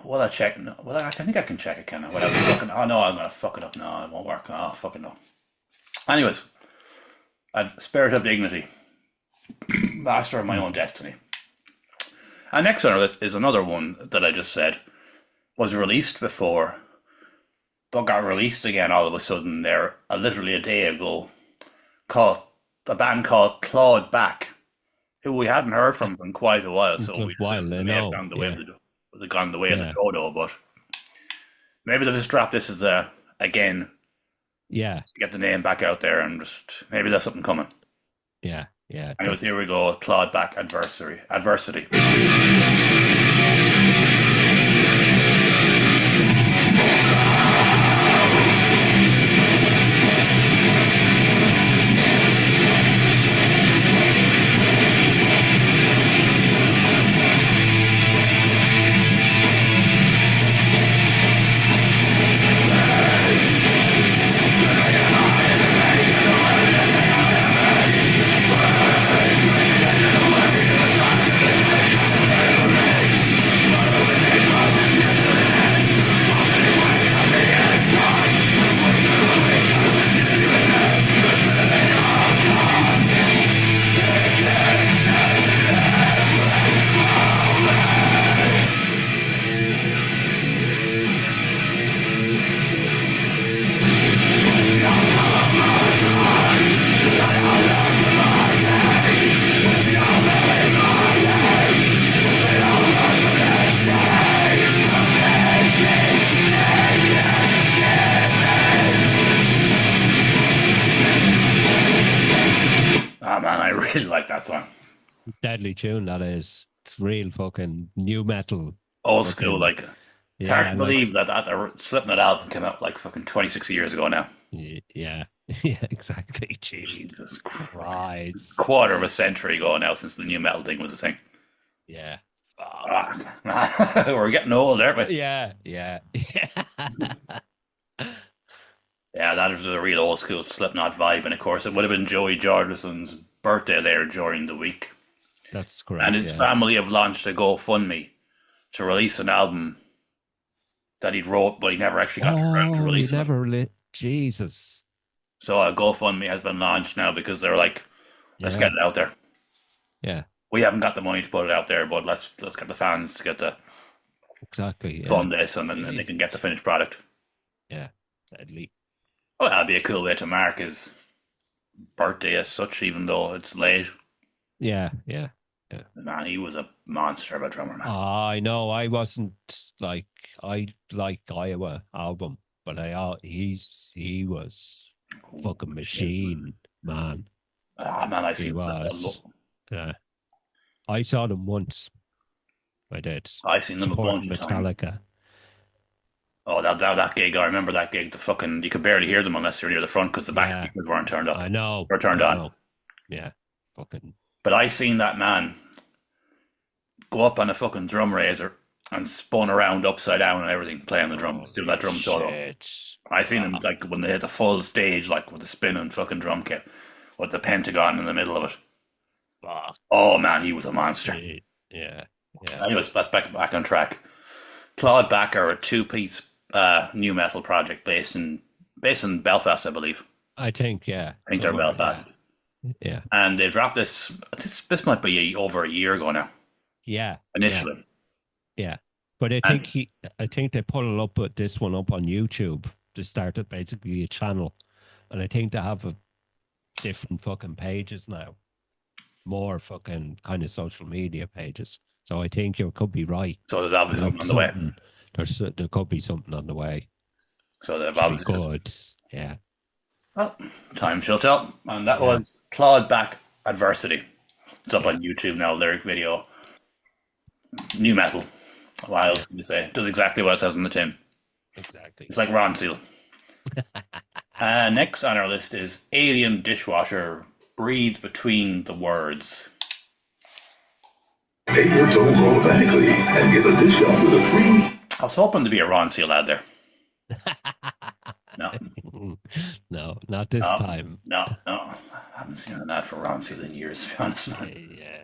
Speaker 1: Will I check? No, well, I think I can check it, can I? Without fucking. Oh no, I'm gonna fuck it up. No, it won't work. Oh fucking no. Anyways, I've Spirit of Dignity, Master of My Own Destiny. And next on our list is another one that I just said was released before, but got released again all of a sudden there, literally a day ago, called a band called Clawed Back, who we hadn't heard from in quite a while, so we assumed they may have gone the way of the dodo, but maybe they'll just drop this as again
Speaker 2: Yeah.
Speaker 1: to get the name back out there, and just maybe there's something coming.
Speaker 2: Yeah. Yeah.
Speaker 1: Anyways, here we go, Clawed Back Adversity. that song.
Speaker 2: Deadly tune, that is. It's real fucking new metal.
Speaker 1: Old school,
Speaker 2: Fucking,
Speaker 1: like it's hard
Speaker 2: yeah,
Speaker 1: to
Speaker 2: like,
Speaker 1: believe that Slipknot album came out like fucking 26 years ago now.
Speaker 2: yeah, yeah, exactly. Jesus
Speaker 1: Jesus Christ.
Speaker 2: Christ.
Speaker 1: Quarter of a century ago now since the new metal thing was a thing.
Speaker 2: Yeah. Fuck.
Speaker 1: Ah, we're getting old, aren't we?
Speaker 2: Yeah, yeah, yeah.
Speaker 1: Yeah, that was a real old school Slipknot vibe, and of course it would have been Joey Jordison's birthday there during the week.
Speaker 2: That's
Speaker 1: And
Speaker 2: correct.
Speaker 1: his
Speaker 2: Yeah.
Speaker 1: family have launched a GoFundMe to release an album that he'd wrote, but he never actually got around to
Speaker 2: Oh, you
Speaker 1: releasing it.
Speaker 2: never Jesus.
Speaker 1: So a GoFundMe has been launched now because they're like, let's get
Speaker 2: Yeah,
Speaker 1: it out there.
Speaker 2: yeah,
Speaker 1: We haven't got the money to put it out there, but let's get the fans to get the
Speaker 2: exactly. Yeah,
Speaker 1: fund this, and then they
Speaker 2: Jeez.
Speaker 1: can get the finished product.
Speaker 2: Yeah, deadly.
Speaker 1: Well, that'd be a cool way to mark his birthday as such, even though it's late.
Speaker 2: Yeah, yeah, yeah.
Speaker 1: Man, he was a monster of a drummer, man.
Speaker 2: I know. I wasn't like I like Iowa album, but he was fucking machine, man.
Speaker 1: Ah, man, I
Speaker 2: He
Speaker 1: seen
Speaker 2: was. Yeah, I saw them once. I did.
Speaker 1: I seen them a
Speaker 2: Supporting
Speaker 1: bunch of times.
Speaker 2: Metallica.
Speaker 1: Oh, that gig! I remember that gig. The fucking you could barely hear them unless you're near the front because the back
Speaker 2: Yeah,
Speaker 1: speakers weren't turned up
Speaker 2: I know.
Speaker 1: or turned
Speaker 2: I
Speaker 1: on.
Speaker 2: know. Yeah, fucking.
Speaker 1: But I seen that man go up on a fucking drum raiser and spun around upside down and everything, playing the drums, doing that drum solo.
Speaker 2: Shit.
Speaker 1: I seen him like when they hit the full stage, like with the spinning fucking drum kit, with the pentagon in the middle of it.
Speaker 2: Fuck.
Speaker 1: Oh man, he was a monster.
Speaker 2: Yeah, yeah.
Speaker 1: Anyways, that's back on track. Claude Back are a two-piece new metal project based in Belfast, I believe.
Speaker 2: I think, yeah.
Speaker 1: I think they're
Speaker 2: somewhere,
Speaker 1: Belfast,
Speaker 2: Yeah,
Speaker 1: and they dropped this. This might be over a year ago now.
Speaker 2: yeah.
Speaker 1: Initially,
Speaker 2: Yeah. But I think they put this one up on YouTube to start it basically a channel. And I think they have different fucking pages now. More fucking kind of social media pages. So I think you could be right.
Speaker 1: so there's obviously something on the way.
Speaker 2: There could be something on the way.
Speaker 1: So they've
Speaker 2: Should be
Speaker 1: obviously
Speaker 2: good. Yeah.
Speaker 1: well, time shall tell. And that was Claude Back Adversity. It's up on YouTube now, lyric video. New metal. What else can you say? Does exactly what it says on the tin.
Speaker 2: Exactly.
Speaker 1: It's like Ron Seal. Next on our list is Alien Dishwasher Breathe Between the Words.
Speaker 5: Pay your tolls automatically and get a discount with a free.
Speaker 1: I was hoping to be a Ron Seal ad there. No,
Speaker 2: No, not this time.
Speaker 1: no. I haven't seen an ad for Ron Seal in years, to be honest.
Speaker 2: Yeah.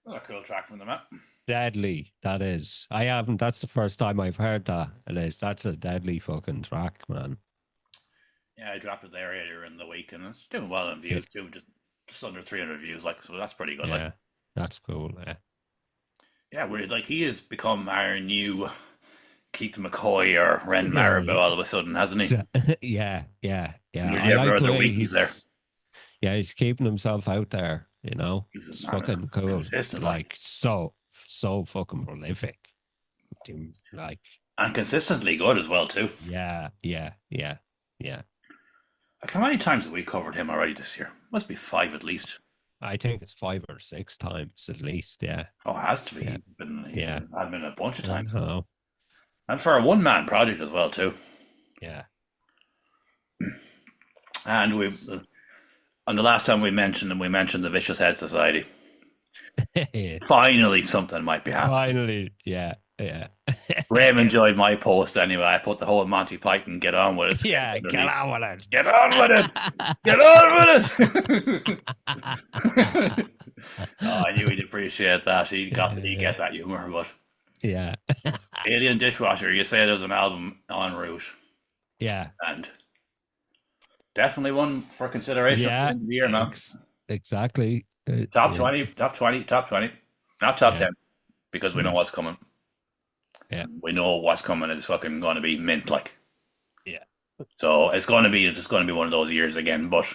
Speaker 1: A cool track from them, Matt.
Speaker 2: Deadly, that is. I haven't. That's the first time I've heard that. It is. That's a deadly fucking track, man.
Speaker 1: Yeah, I dropped it there earlier in the week, and it's doing well in views too. Just under 300 views, like, so that's pretty good.
Speaker 2: Yeah,
Speaker 1: Like,
Speaker 2: that's cool. Yeah,
Speaker 1: yeah, weird. Like, he has become our new Keith McCoy or Ren Marabou all of a sudden, hasn't he?
Speaker 2: yeah, yeah, yeah.
Speaker 1: Really
Speaker 2: I
Speaker 1: every
Speaker 2: like the
Speaker 1: other
Speaker 2: way
Speaker 1: week he's there.
Speaker 2: Yeah, he's keeping himself out there. You know,
Speaker 1: He's
Speaker 2: it's
Speaker 1: a man,
Speaker 2: fucking cool.
Speaker 1: consistent,
Speaker 2: Like so fucking prolific. Like,
Speaker 1: and consistently good as well too.
Speaker 2: yeah.
Speaker 1: Like, how many times have we covered him already this year? Must be 5 at least.
Speaker 2: I think it's 5 or 6 times at least. Yeah.
Speaker 1: Oh, it has to be.
Speaker 2: Yeah. Yeah.
Speaker 1: I've been a bunch of
Speaker 2: I
Speaker 1: times.
Speaker 2: know.
Speaker 1: And for a one-man project as well, too.
Speaker 2: Yeah.
Speaker 1: And on the last time we mentioned the Vicious Head Society. Finally, something might be happening.
Speaker 2: Finally. Yeah. Yeah.
Speaker 1: Graham enjoyed my post anyway. I put the whole Monty Python "Get on with it."
Speaker 2: Yeah. Get on with it.
Speaker 1: Get on with it. Get on with it. Oh, I knew he'd appreciate that. He'd get that humor, but
Speaker 2: Yeah.
Speaker 1: Alien Dishwasher. You say there's an album en route,
Speaker 2: Yeah.
Speaker 1: and definitely one for consideration at the end of the year now.
Speaker 2: Exactly.
Speaker 1: Top 20, top 20, top 20. Not top 10, because we know what's coming.
Speaker 2: Yeah.
Speaker 1: We know what's coming. It's fucking going to be mint, like.
Speaker 2: Yeah.
Speaker 1: So it's going to be one of those years again. But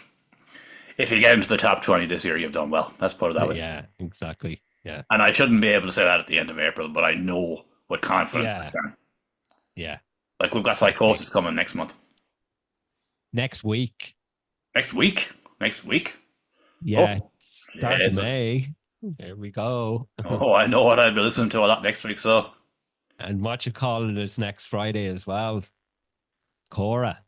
Speaker 1: if you get into the top 20 this year, you've done well. Let's put it that way.
Speaker 2: Yeah, exactly. Yeah.
Speaker 1: And I shouldn't be able to say that at the end of April, but I know with confidence I can.
Speaker 2: Yeah.
Speaker 1: Like, we've got Psychosis coming next month.
Speaker 2: Next week.
Speaker 1: Next week? Next week?
Speaker 2: Yeah. Start
Speaker 1: Jesus.
Speaker 2: of May. There we go.
Speaker 1: Oh, I know what I'll be listening to a lot next week, so.
Speaker 2: And what you call it is next Friday as well. Cora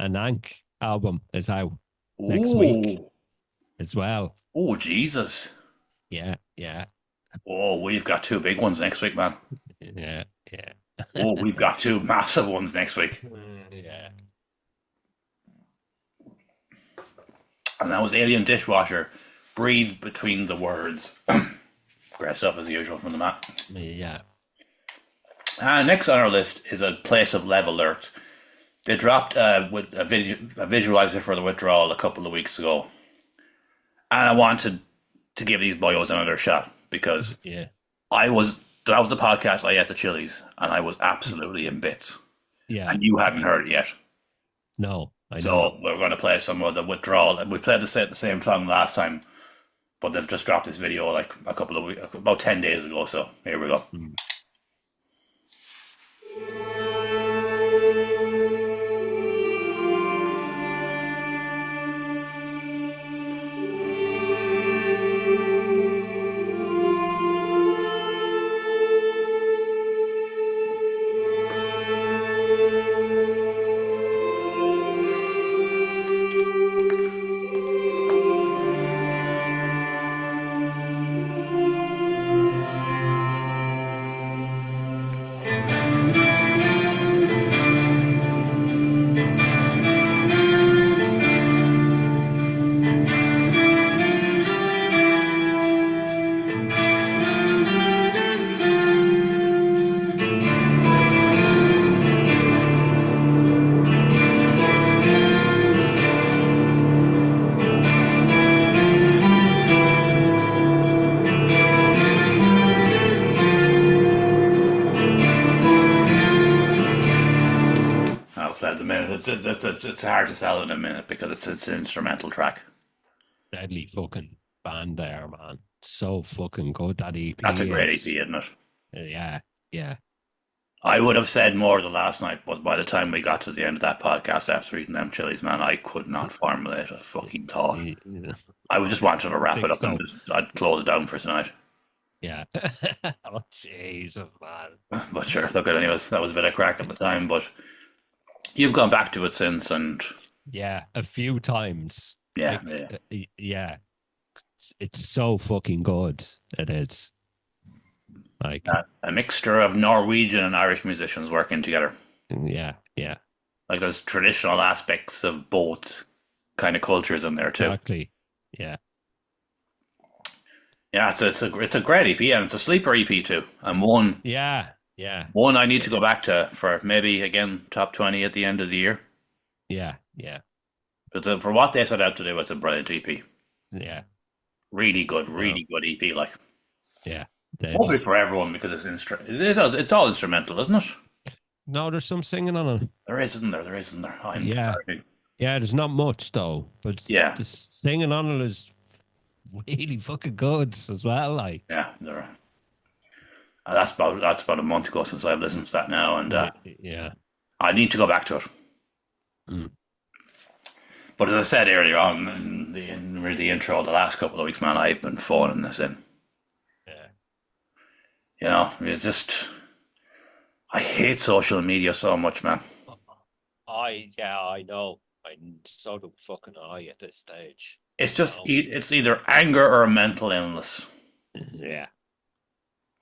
Speaker 2: and Ank album is out next week as well.
Speaker 1: Oh, Jesus.
Speaker 2: Yeah, yeah.
Speaker 1: Oh, we've got 2 big ones next week, man.
Speaker 2: Yeah, yeah.
Speaker 1: Oh, we've got 2 massive ones next week.
Speaker 2: Yeah.
Speaker 1: And that was Alien Dishwasher. Breathe between the words. Great stuff as usual from the map.
Speaker 2: Yeah.
Speaker 1: Next on our list is A Place of Level Alert. They dropped with a visualizer for the withdrawal a couple of weeks ago. And I wanted to give these boyos another shot because that was the podcast I ate the Chili's and I was absolutely in bits.
Speaker 2: Yeah.
Speaker 1: And you hadn't heard it yet.
Speaker 2: No.
Speaker 1: So we're going to play some of the withdrawal. We played the same song last time, but they've just dropped this video like a couple of weeks, about 10 days ago. So here we go. It's hard to sell in a minute because it's an instrumental track.
Speaker 2: Deadly fucking band there, man. So fucking good, that EP.
Speaker 1: That's a great EP, isn't it?
Speaker 2: Yeah, yeah.
Speaker 1: I would have said more the last night, but by the time we got to the end of that podcast after eating them chilies, man, I could not formulate a fucking thought.
Speaker 2: Yeah.
Speaker 1: I would just wanted to wrap it up and I'd close it down for tonight.
Speaker 2: Yeah. Oh, Jesus, man.
Speaker 1: But sure, look at it anyways. That was a bit of crack at the time, but you've gone back to it since, and
Speaker 2: yeah, a few times.
Speaker 1: Yeah,
Speaker 2: yeah. It's so fucking good. It is. Like
Speaker 1: a mixture of Norwegian and Irish musicians working together.
Speaker 2: Yeah, yeah.
Speaker 1: Like there's traditional aspects of both kind of cultures in there too.
Speaker 2: Exactly. Yeah.
Speaker 1: Yeah, so it's a great EP and it's a sleeper EP too. And one.
Speaker 2: Yeah, yeah.
Speaker 1: One I need to go back to for maybe again top 20 at the end of the year.
Speaker 2: Yeah, yeah.
Speaker 1: But for what they set out to do, it's a brilliant EP.
Speaker 2: Yeah.
Speaker 1: Really good EP. Like.
Speaker 2: Yeah.
Speaker 1: Probably for everyone because it's all instrumental, isn't it?
Speaker 2: No, there's some singing on it.
Speaker 1: There is, isn't there? There is, isn't there?
Speaker 2: Yeah. Yeah, there's not much though, but
Speaker 1: yeah,
Speaker 2: the singing on it is really fucking good as well. Like,
Speaker 1: yeah, there. That's about a month ago since I've listened to that now, and
Speaker 2: yeah,
Speaker 1: I need to go back to it. But as I said earlier on in the intro, the last couple of weeks, man, I've been phoning this in.
Speaker 2: Yeah.
Speaker 1: You know, it's just I hate social media so much, man.
Speaker 2: I know. I so do fucking I at this stage.
Speaker 1: It's
Speaker 2: You
Speaker 1: just
Speaker 2: know?
Speaker 1: it's either anger or a mental illness.
Speaker 2: Yeah.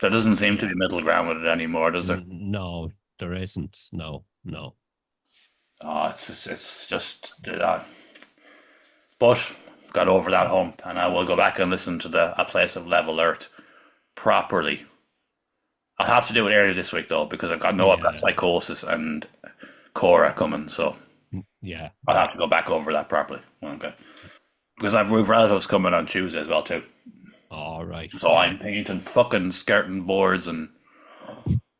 Speaker 1: There doesn't seem to
Speaker 2: Yeah.
Speaker 1: be middle ground with it anymore, does there?
Speaker 2: No, there isn't. No.
Speaker 1: Oh, it's just but got over that hump, and I will go back and listen to A Place of Level Earth properly. I'll have to do it earlier this week though, because I've got
Speaker 2: Yeah.
Speaker 1: Psychosis and Cora coming, so
Speaker 2: Yeah.
Speaker 1: I'll have to go back over that properly. Okay, because we've relatives coming on Tuesday as well too.
Speaker 2: All right.
Speaker 1: So I'm painting fucking skirting boards and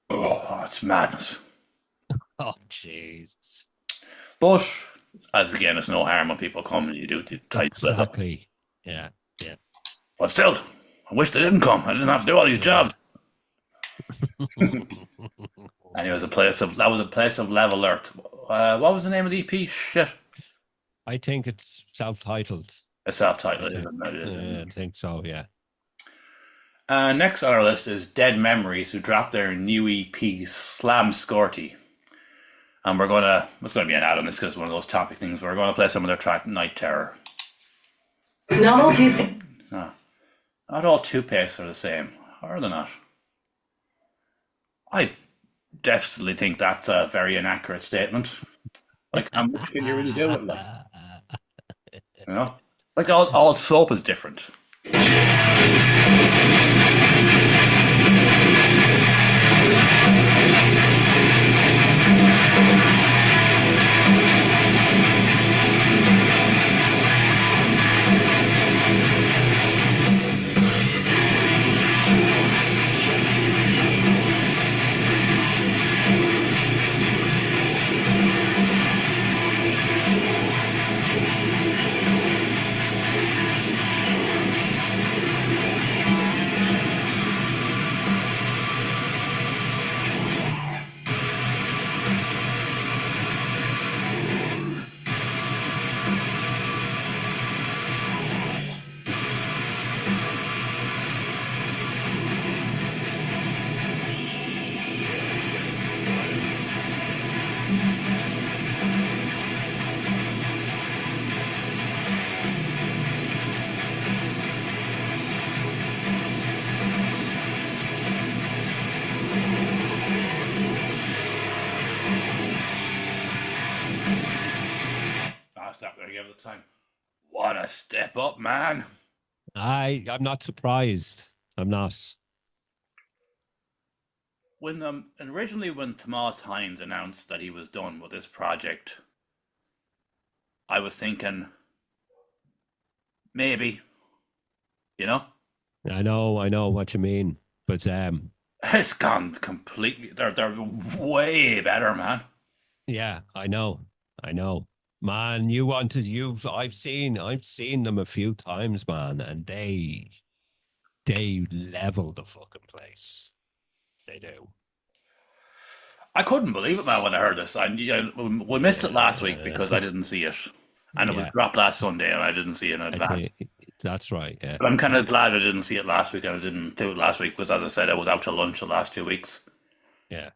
Speaker 1: it's madness.
Speaker 2: Oh, Jesus.
Speaker 1: But as again, it's no harm when people come and you do the tight split up.
Speaker 2: Exactly. Yeah.
Speaker 1: But still, I wish they didn't come. I didn't have to do all these jobs. And it was a place of Level Earth. What was the name of the EP? Shit,
Speaker 2: I think it's self-titled.
Speaker 1: a self-titled, isn't it? It is.
Speaker 2: I think so, yeah.
Speaker 1: Next on our list is Dead Memories, who dropped their new EP, Slam Scorty. And it's going to be an ad on this because it's one of those topic things. We're going to play some of their track, Night Terror.
Speaker 4: Normal toothpaste.
Speaker 1: Not all toothpastes are the same, are they not? I definitely think that's a very inaccurate statement. Like, how much can you really do with that? You know? Like, all soap is different. Stop there, give it time. What a step up, man.
Speaker 2: I'm not surprised. I'm not.
Speaker 1: Originally when Tomas Hines announced that he was done with this project, I was thinking maybe, you know?
Speaker 2: I know what you mean. But
Speaker 1: It's gone completely. They're way better, man.
Speaker 2: yeah, I know. Man, I've seen them a few times, man, and they level the fucking place. They do.
Speaker 1: I couldn't believe it, man, when I heard this. We missed it last week because I didn't see it. And it was dropped last Sunday and I didn't see it in advance.
Speaker 2: That's right, yeah.
Speaker 1: But I'm kind of glad I didn't see it last week and I didn't do it last week because, as I said, I was out to lunch the last 2 weeks.
Speaker 2: Yeah.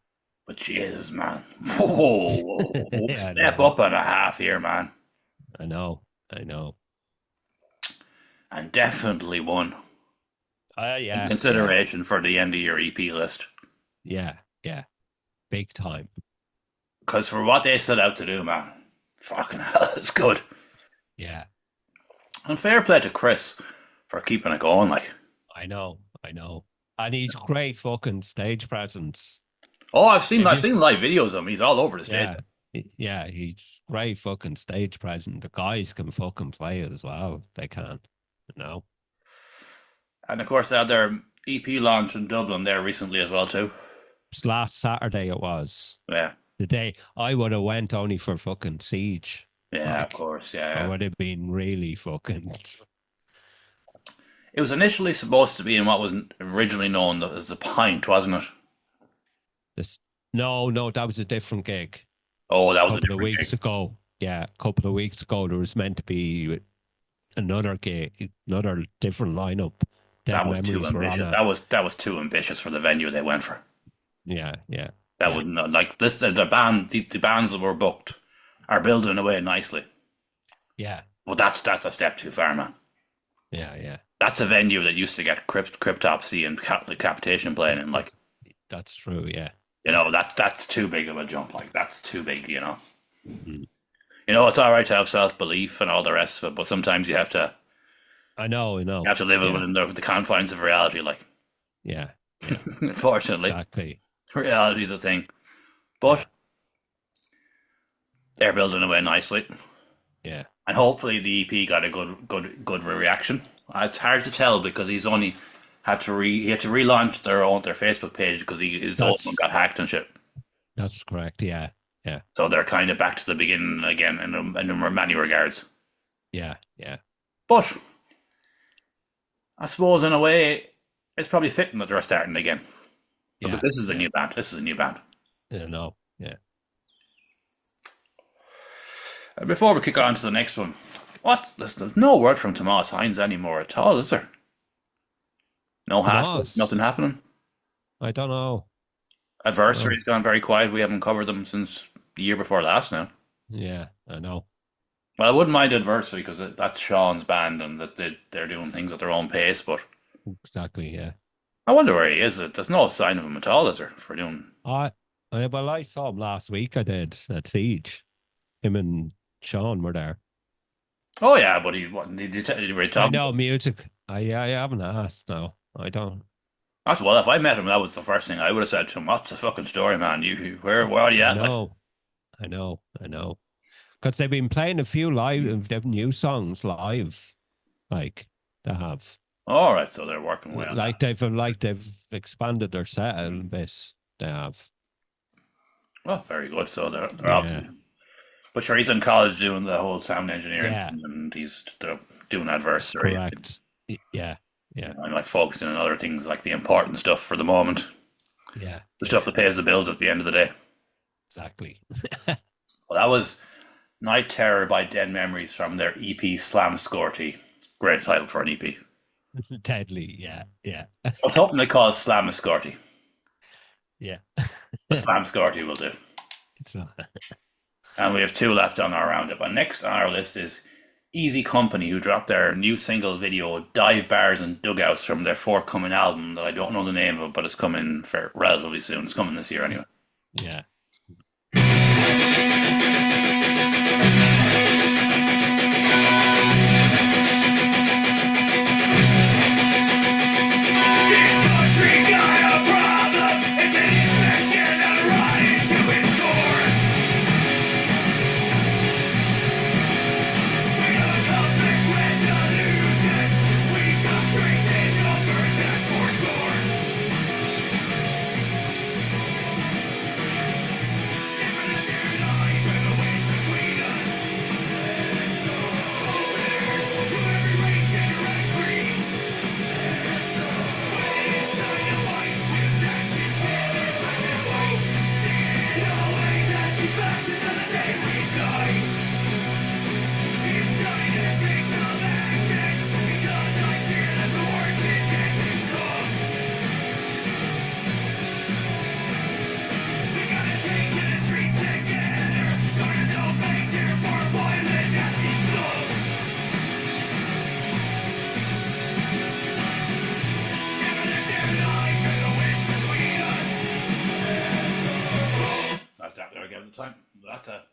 Speaker 1: But Jesus, man. Whoa. Step up and a half here, man.
Speaker 2: I know.
Speaker 1: And definitely one.
Speaker 2: Yeah.
Speaker 1: Consideration for the end of your EP list.
Speaker 2: Yeah. Big time.
Speaker 1: Because for what they set out to do, man, fucking hell, it's good.
Speaker 2: Yeah.
Speaker 1: And fair play to Chris for keeping it going, like.
Speaker 2: I know. And he's great fucking stage presence.
Speaker 1: Oh, I've seen live videos of him. He's all over the stage.
Speaker 2: Yeah, he's great fucking stage presence. The guys can fucking play as well. They can, you know.
Speaker 1: And of course, they had their EP launch in Dublin there recently as well too.
Speaker 2: Last Saturday it was.
Speaker 1: Yeah.
Speaker 2: The day I would have went only for fucking Siege.
Speaker 1: Yeah, of course. Yeah.
Speaker 2: I would have been really fucking.
Speaker 1: It was initially supposed to be in what was originally known as the Pint, wasn't it?
Speaker 2: No, that was a different gig.
Speaker 1: Oh, that was
Speaker 2: a couple of weeks ago. a couple of weeks ago, there was meant to be another different lineup. Dead
Speaker 1: That was too
Speaker 2: Memories were on
Speaker 1: ambitious.
Speaker 2: it.
Speaker 1: That was too ambitious for the venue they went for.
Speaker 2: Yeah,
Speaker 1: That would not like this. The bands that were booked are building away nicely,
Speaker 2: yeah,
Speaker 1: but that's a step too far, man.
Speaker 2: yeah.
Speaker 1: That's a venue that used to get cryptopsy and decapitation playing in. Like,
Speaker 2: That's true. Yeah.
Speaker 1: that's too big of a jump. Like, that's too big.
Speaker 2: Mhm.
Speaker 1: It's all right to have self belief and all the rest of it, but sometimes you have to
Speaker 2: I know.
Speaker 1: live
Speaker 2: Yeah,
Speaker 1: within the confines of reality. Like,
Speaker 2: yeah,
Speaker 1: unfortunately,
Speaker 2: exactly.
Speaker 1: reality is a thing.
Speaker 2: Yeah,
Speaker 1: But they're building away nicely,
Speaker 2: yeah.
Speaker 1: and hopefully the EP got a good reaction. It's hard to tell because he's only he had to relaunch their Facebook page because his old one
Speaker 2: That's
Speaker 1: got hacked and shit.
Speaker 2: that's correct. Yeah,
Speaker 1: So they're kind of back to the beginning again in many regards.
Speaker 2: yeah.
Speaker 1: But I suppose in a way, it's probably fitting that they're starting again because
Speaker 2: Yeah,
Speaker 1: this is a new band. This is a new band.
Speaker 2: No, yeah.
Speaker 1: Before we kick on to the next one, there's no word from Tomas Hines anymore at all, is there? No hassle,
Speaker 2: Tomas,
Speaker 1: nothing happening.
Speaker 2: I don't know.
Speaker 1: Adversary's gone very quiet. We haven't covered them since the year before last now.
Speaker 2: Yeah, I know.
Speaker 1: Well, I wouldn't mind Adversary because that's Sean's band and that they're doing things at their own pace. But
Speaker 2: Exactly. Yeah.
Speaker 1: I wonder where he is. There's no sign of him at all, is there? For doing.
Speaker 2: I saw him last week. I did at Siege. Him and Sean were there.
Speaker 1: Oh yeah, but he really
Speaker 2: I
Speaker 1: talk.
Speaker 2: know music. I haven't asked. No, I don't.
Speaker 1: That's well. If I met him, that was the first thing I would have said to him. What's the fucking story, man? Where are you
Speaker 2: I
Speaker 1: at? Like,
Speaker 2: know. I know. Because they've been playing a few live, they've new songs live, like they have.
Speaker 1: all right, so they're working away on that.
Speaker 2: They've expanded their set a little bit. They have.
Speaker 1: Oh, very good. So they're
Speaker 2: Yeah.
Speaker 1: obviously. But sure, he's in college doing the whole sound engineering,
Speaker 2: Yeah.
Speaker 1: and he's doing Adversary.
Speaker 2: Correct. Yeah.
Speaker 1: And like focusing on other things like the important stuff for the moment,
Speaker 2: Yeah.
Speaker 1: the stuff that pays the bills at the end of the day.
Speaker 2: Exactly.
Speaker 1: Well, that was Night Terror by Dead Memories from their EP Slam Scorty. Great title for an EP.
Speaker 2: Deadly. Yeah.
Speaker 1: I was hoping they call it Slam Scorty.
Speaker 2: Yeah.
Speaker 1: The Slam Scorty will do.
Speaker 2: It's not.
Speaker 1: And we have two left on our roundup. And next on our list is Easy Company, who dropped their new single video, Dive Bars and Dugouts, from their forthcoming album that I don't know the name of, but it's coming relatively soon. It's coming this year anyway.
Speaker 2: Yeah.
Speaker 6: This country's got a problem. It's an infection that rotten to its core. We got conflict resolution. We got strength in numbers, that's for sure. Never let their lies drive a wedge between us. Owners to every race, gender, and creed. It's time to fight. We'll stand together, black and white. Singing always anti-fascist on the day we die. It's time to take some action, because I fear that the worst is yet to come. We gotta take to the streets together. Sure there's no place here for violent Nazi scum. Never let their lies drive a wedge between us.
Speaker 1: That's that there again at the time. That's a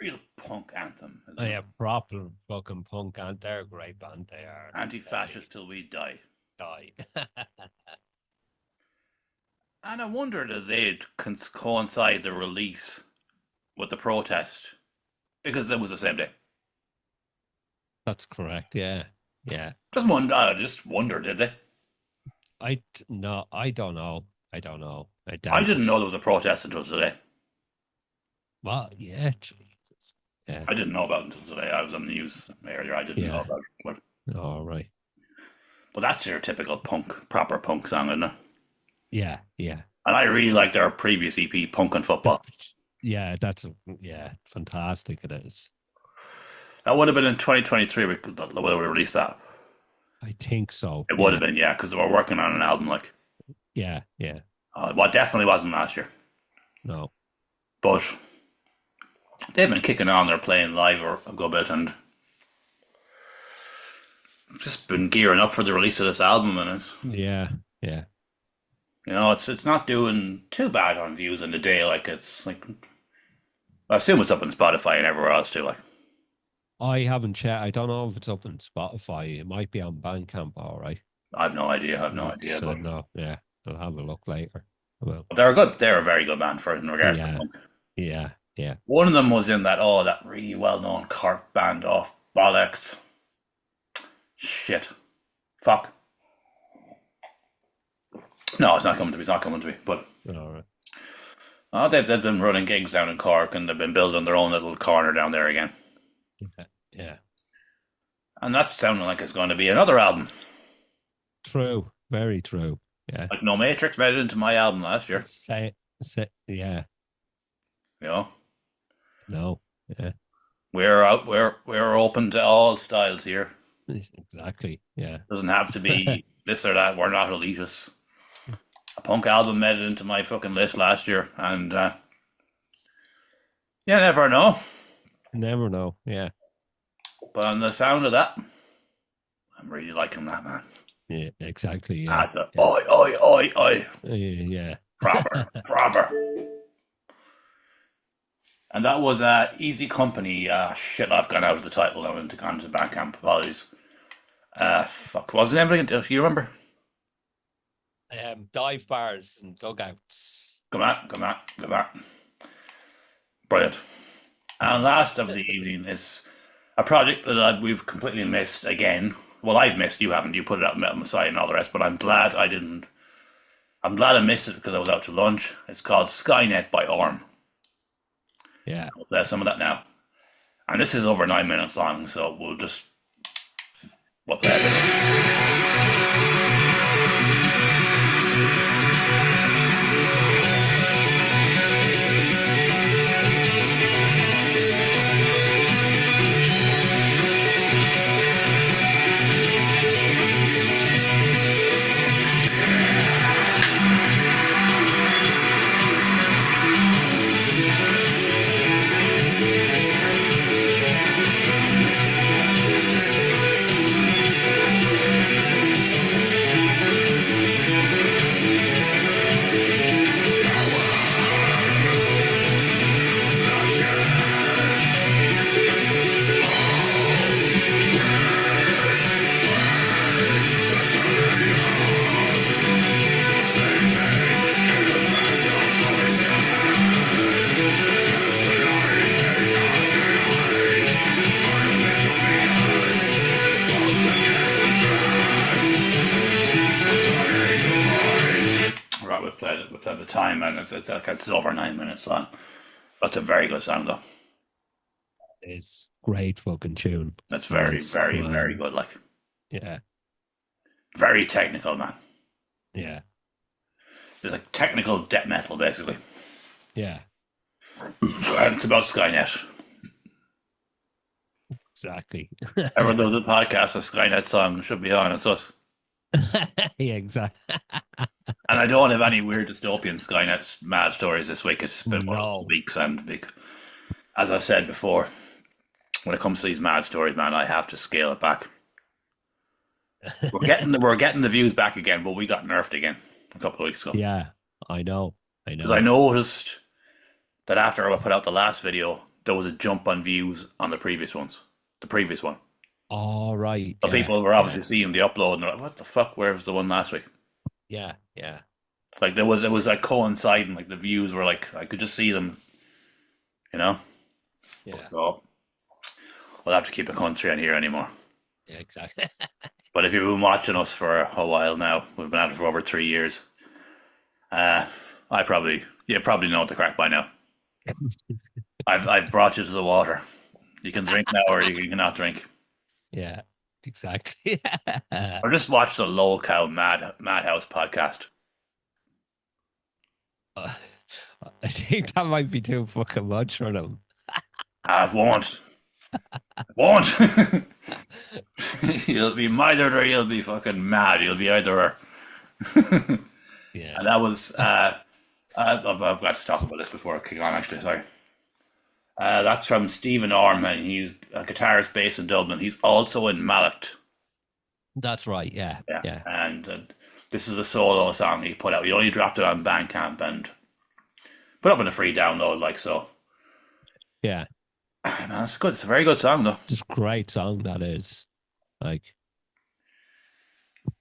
Speaker 1: real punk anthem. Isn't
Speaker 2: Oh,
Speaker 1: it?
Speaker 2: yeah, proper fucking punk, and they're a great band. They are.
Speaker 1: Anti-fascist till we die.
Speaker 2: Die.
Speaker 1: And I wonder that they'd coincide the release with the protest because it was the same day.
Speaker 2: That's correct. Yeah.
Speaker 1: I just wonder, did they?
Speaker 2: No, I don't know. I
Speaker 1: I
Speaker 2: doubt
Speaker 1: didn't
Speaker 2: it.
Speaker 1: know there was a protest until today.
Speaker 2: Well, yeah, Jesus. Yeah.
Speaker 1: I didn't know about it until today. I was on the news earlier. I didn't know
Speaker 2: Yeah.
Speaker 1: about it.
Speaker 2: All right.
Speaker 1: But that's your typical proper punk song, isn't it?
Speaker 2: Yeah.
Speaker 1: And I really like their previous EP, Punk and Football.
Speaker 2: Yeah, that's fantastic. It is.
Speaker 1: That would have been in 2023. We released that.
Speaker 2: I think so.
Speaker 1: It would have been, yeah, because they were working on an album. Like,
Speaker 2: Yeah, yeah.
Speaker 1: well, it definitely wasn't last year,
Speaker 2: No.
Speaker 1: but they've been kicking on. They're playing live a good bit, and just been gearing up for the release of this album. And it's,
Speaker 2: Yeah, yeah.
Speaker 1: it's not doing too bad on views in the day. Like, it's like, I assume it's up on Spotify and everywhere else too. Like,
Speaker 2: I haven't checked. I don't know if it's up on Spotify. It might be on Bandcamp, all right.
Speaker 1: I have no idea.
Speaker 2: So,
Speaker 1: But
Speaker 2: no, yeah. I'll have a look later. Well,
Speaker 1: they're good. They're a very good band for in regards to
Speaker 2: yeah,
Speaker 1: punk.
Speaker 2: yeah, yeah.
Speaker 1: One of them was in that really well known Cork band off bollocks. Shit. Fuck. No, it's not coming to me. It's not coming to me. But
Speaker 2: All right.
Speaker 1: they've been running gigs down in Cork, and they've been building their own little corner down there again.
Speaker 2: Yeah.
Speaker 1: And that's sounding like it's going to be another album.
Speaker 2: True. Very true. Yeah.
Speaker 1: Like No Matrix made it into my album last year.
Speaker 2: Yeah.
Speaker 1: You know,
Speaker 2: No. Yeah.
Speaker 1: we're open to all styles here.
Speaker 2: Exactly. Yeah.
Speaker 1: Doesn't have to be this or that. We're not elitists. A punk album made it into my fucking list last year, and you never know.
Speaker 2: Never know. Yeah.
Speaker 1: But on the sound of that, I'm really liking that, man.
Speaker 2: Yeah. Exactly. Yeah.
Speaker 1: That's a oi, oi, oi, oi.
Speaker 2: Yeah.
Speaker 1: Proper, proper. And that was Easy Company. Shit, I've gone out of the title now into Bandcamp. Apologies. Fuck, what was the name again? Do you remember?
Speaker 2: Dive bars and dugouts.
Speaker 1: Come on. Brilliant. And last of the evening is a project that we've completely missed again. Well, I've missed. You haven't. You put it out on my site and all the rest. But I'm glad I didn't. I'm glad I missed it because I was out to lunch. It's called Skynet by Orm.
Speaker 2: Yeah.
Speaker 1: We'll play some of that now. And this is over 9 minutes long, so we'll play a bit. Right, we've played the time, and it's over 9 minutes long. That's a very good song, though.
Speaker 2: It's great fucking tune.
Speaker 1: That's very,
Speaker 2: It's
Speaker 1: very,
Speaker 2: fun.
Speaker 1: very good. Like,
Speaker 2: Yeah.
Speaker 1: very technical, man.
Speaker 2: Yeah.
Speaker 1: It's like technical death metal, basically.
Speaker 2: Yeah.
Speaker 1: And it's about Skynet.
Speaker 2: Exactly.
Speaker 1: Everyone does a podcast, a Skynet song should be on. It's us.
Speaker 2: Yeah, exactly.
Speaker 1: And I don't have any weird dystopian Skynet mad stories this week. It's been one of
Speaker 2: No.
Speaker 1: those weeks, and as I said before, when it comes to these mad stories, man, I have to scale it back. We're getting the views back again, but we got nerfed again a couple of weeks ago.
Speaker 2: Yeah, I know.
Speaker 1: Because I noticed that after I put out the last video, there was a jump on views on the previous ones. The previous one.
Speaker 2: All right.
Speaker 1: So people were obviously seeing the upload and they're like, what the fuck? Where was the one last week?
Speaker 2: Yeah, yeah.
Speaker 1: Like it was like coinciding, like the views were like I could just see them, you know?
Speaker 2: Yeah.
Speaker 1: So we'll have to keep a country on here anymore.
Speaker 2: Yeah, exactly.
Speaker 1: But if you've been watching us for a while now, we've been at it for over 3 years. You probably know what the crack by now. I've brought you to the water. You can drink now or you cannot drink.
Speaker 2: Yeah, exactly.
Speaker 1: Or just watch the Low Cow Madhouse podcast.
Speaker 2: I think that might be too fucking much for them.
Speaker 1: I won't. Won't. You'll be mithered or you'll be fucking mad. You'll be either or.
Speaker 2: Yeah.
Speaker 1: And that was, I've got to talk about this before I kick on, actually, sorry. That's from Stephen Orme, and he's a guitarist based in Dublin. He's also in Mallet.
Speaker 2: That's right. Yeah.
Speaker 1: Yeah.
Speaker 2: Yeah.
Speaker 1: And this is a solo song he put out. He only dropped it on Bandcamp and put up in a free download, like so.
Speaker 2: Yeah.
Speaker 1: Man, it's good. It's a very good song, though.
Speaker 2: Just great song that is. Like,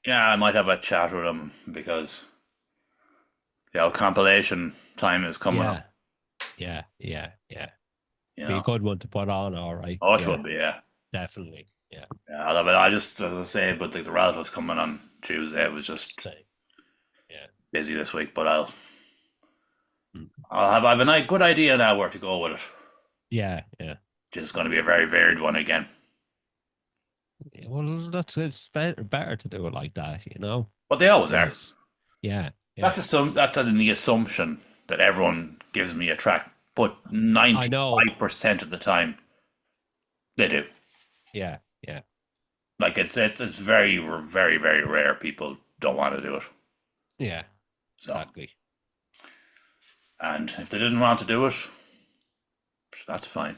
Speaker 1: Yeah, I might have a chat with him because, compilation time is coming
Speaker 2: yeah.
Speaker 1: up.
Speaker 2: Yeah. Yeah. Yeah.
Speaker 1: You
Speaker 2: Be a
Speaker 1: know?
Speaker 2: good one to put on, all right.
Speaker 1: Oh, it
Speaker 2: Yeah,
Speaker 1: will be, yeah.
Speaker 2: definitely. Yeah.
Speaker 1: Yeah, I love it. I just, as I say, but like the relatives coming on Tuesday, it was just
Speaker 2: Same. Yeah.
Speaker 1: busy this week. But I'll
Speaker 2: Mm.
Speaker 1: I have a good idea now where to go with it.
Speaker 2: Yeah. Yeah.
Speaker 1: Which is going to be a very varied one again.
Speaker 2: Yeah, well, it's better to do it like that, you know.
Speaker 1: But they always are.
Speaker 2: Yes. Yeah. Yeah.
Speaker 1: That's in the assumption that everyone gives me a track, but
Speaker 2: I know.
Speaker 1: 95% of the time they do.
Speaker 2: Yeah. Yeah.
Speaker 1: Like it's very very very rare people don't want to do it.
Speaker 2: Yeah.
Speaker 1: So,
Speaker 2: Exactly.
Speaker 1: and if they didn't want to do it, that's fine.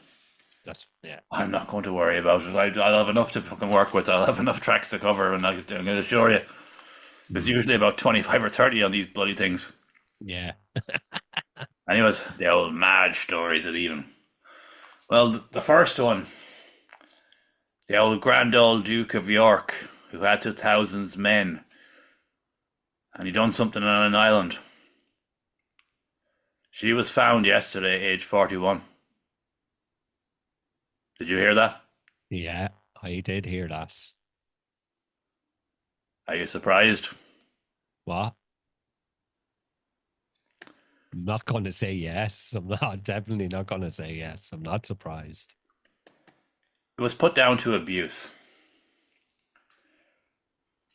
Speaker 2: Yeah.
Speaker 1: I'm not going to worry about it. I'll have enough to fucking work with. I'll have enough tracks to cover, and I'm going to assure you, there's usually about 25 or 30 on these bloody things.
Speaker 2: Yeah.
Speaker 1: Anyways, the old Madge stories at even. Well, the first one, the old Grand Old Duke of York, who had 2,000 men, and he done something on an island. She was found yesterday, age 41. Did you hear that?
Speaker 2: Yeah. I did hear that.
Speaker 1: Are you surprised?
Speaker 2: What? I'm not going to say yes. I'm not definitely not going to say yes. I'm not surprised.
Speaker 1: It was put down to abuse.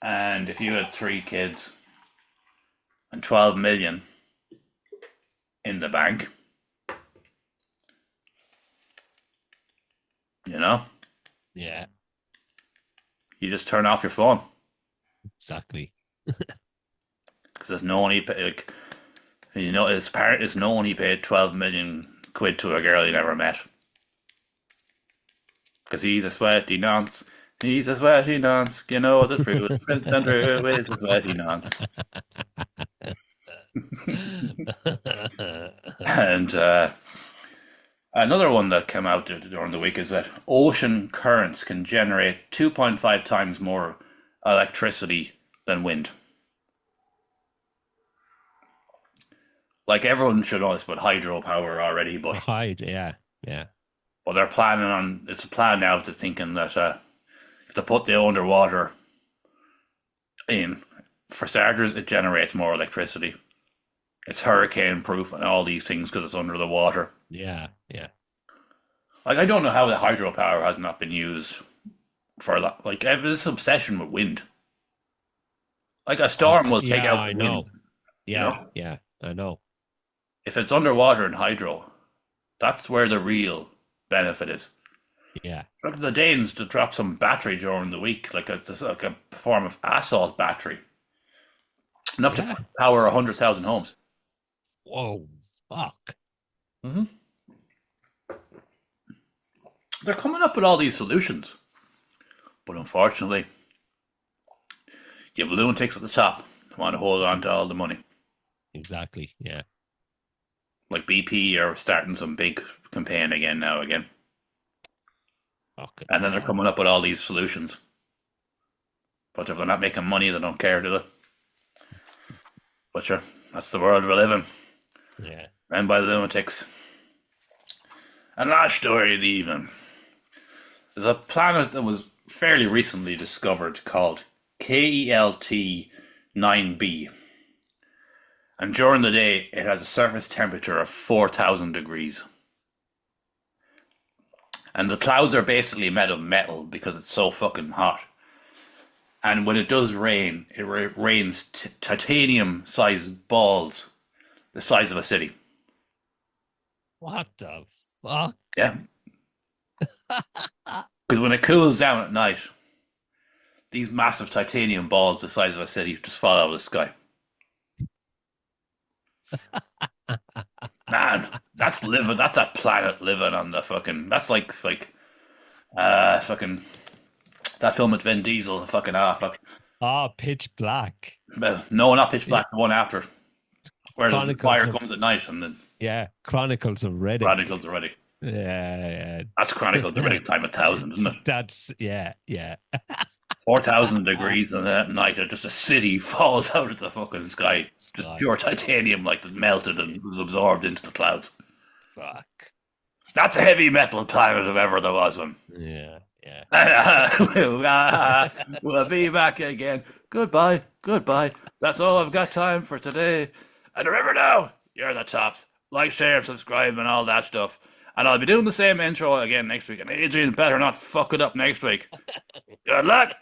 Speaker 1: And if you had 3 kids and 12 million in the bank, you know,
Speaker 2: Yeah.
Speaker 1: you just turn off your phone
Speaker 2: Exactly.
Speaker 1: because there's no one he paid. Like, you know, it's no one he paid 12 million quid to a girl he never met because he's a sweaty nonce. He's a sweaty nonce. You know the truth. Prince Andrew is a sweaty nonce. And another one that came out during the week is that ocean currents can generate 2.5 times more electricity than wind. Like everyone should know this, but hydropower already. But
Speaker 2: Hide. Yeah. Yeah.
Speaker 1: they're planning on. It's a plan now to thinking that if they put the underwater in, for starters, it generates more electricity. It's hurricane proof and all these things because it's under the water.
Speaker 2: Yeah. Yeah.
Speaker 1: Like I don't know how the hydropower has not been used for a lot. Like I have this obsession with wind. Like a storm will take
Speaker 2: Yeah,
Speaker 1: out
Speaker 2: I
Speaker 1: the
Speaker 2: know.
Speaker 1: wind.
Speaker 2: Yeah.
Speaker 1: know?
Speaker 2: Yeah. I know.
Speaker 1: If it's underwater in hydro, that's where the real benefit is.
Speaker 2: Yeah.
Speaker 1: Look at the Danes to drop some battery during the week, like it's like a form of assault battery, enough
Speaker 2: Yeah.
Speaker 1: to power 100,000 homes.
Speaker 2: Whoa. Fuck.
Speaker 1: Mm-hmm. They're coming up with all these solutions, but unfortunately, you have lunatics at the top who want to hold on to all the money.
Speaker 2: Exactly. Yeah.
Speaker 1: Like BP are starting some big campaign again,
Speaker 2: Fucking
Speaker 1: and then they're coming up with all these solutions. But if they're not making money, they don't care, do they? But sure, that's the world we live in.
Speaker 2: Yeah.
Speaker 1: Ran by the lunatics. And last story of the evening. There's a planet that was fairly recently discovered called KELT 9b. And during the day, it has a surface temperature of 4,000 degrees. And the clouds are basically made of metal because it's so fucking hot. And when it does rain, it rains titanium-sized balls the size of a city.
Speaker 2: What the fuck?
Speaker 1: Yeah. Because when it cools down at night, these massive titanium balls the size of a city just fall out of the sky. Man, that's living. That's a planet living on the fucking. That's like fucking that film with Vin Diesel. Fucking fuck.
Speaker 2: Pitch Black.
Speaker 1: Well, no, not Pitch Black. The one after, where the
Speaker 2: Chronicles
Speaker 1: fire
Speaker 2: of-
Speaker 1: comes at night and then
Speaker 2: Yeah, Chronicles of Riddick.
Speaker 1: Chronicles already.
Speaker 2: Yeah.
Speaker 1: That's Chronicles already. Time 1,000, isn't it?
Speaker 2: That's yeah.
Speaker 1: 4,000 degrees, and that night, just a city falls out of the fucking sky. Just
Speaker 2: Sky.
Speaker 1: pure titanium, like that melted and was absorbed into the clouds.
Speaker 2: Fuck.
Speaker 1: That's a heavy metal planet if ever there was one.
Speaker 2: Yeah.
Speaker 1: We'll be back again. Goodbye. That's all I've got time for today. And remember now, you're the tops. Like, share, subscribe, and all that stuff. And I'll be doing the same intro again next week. And Adrian better not fuck it up next week. Good luck.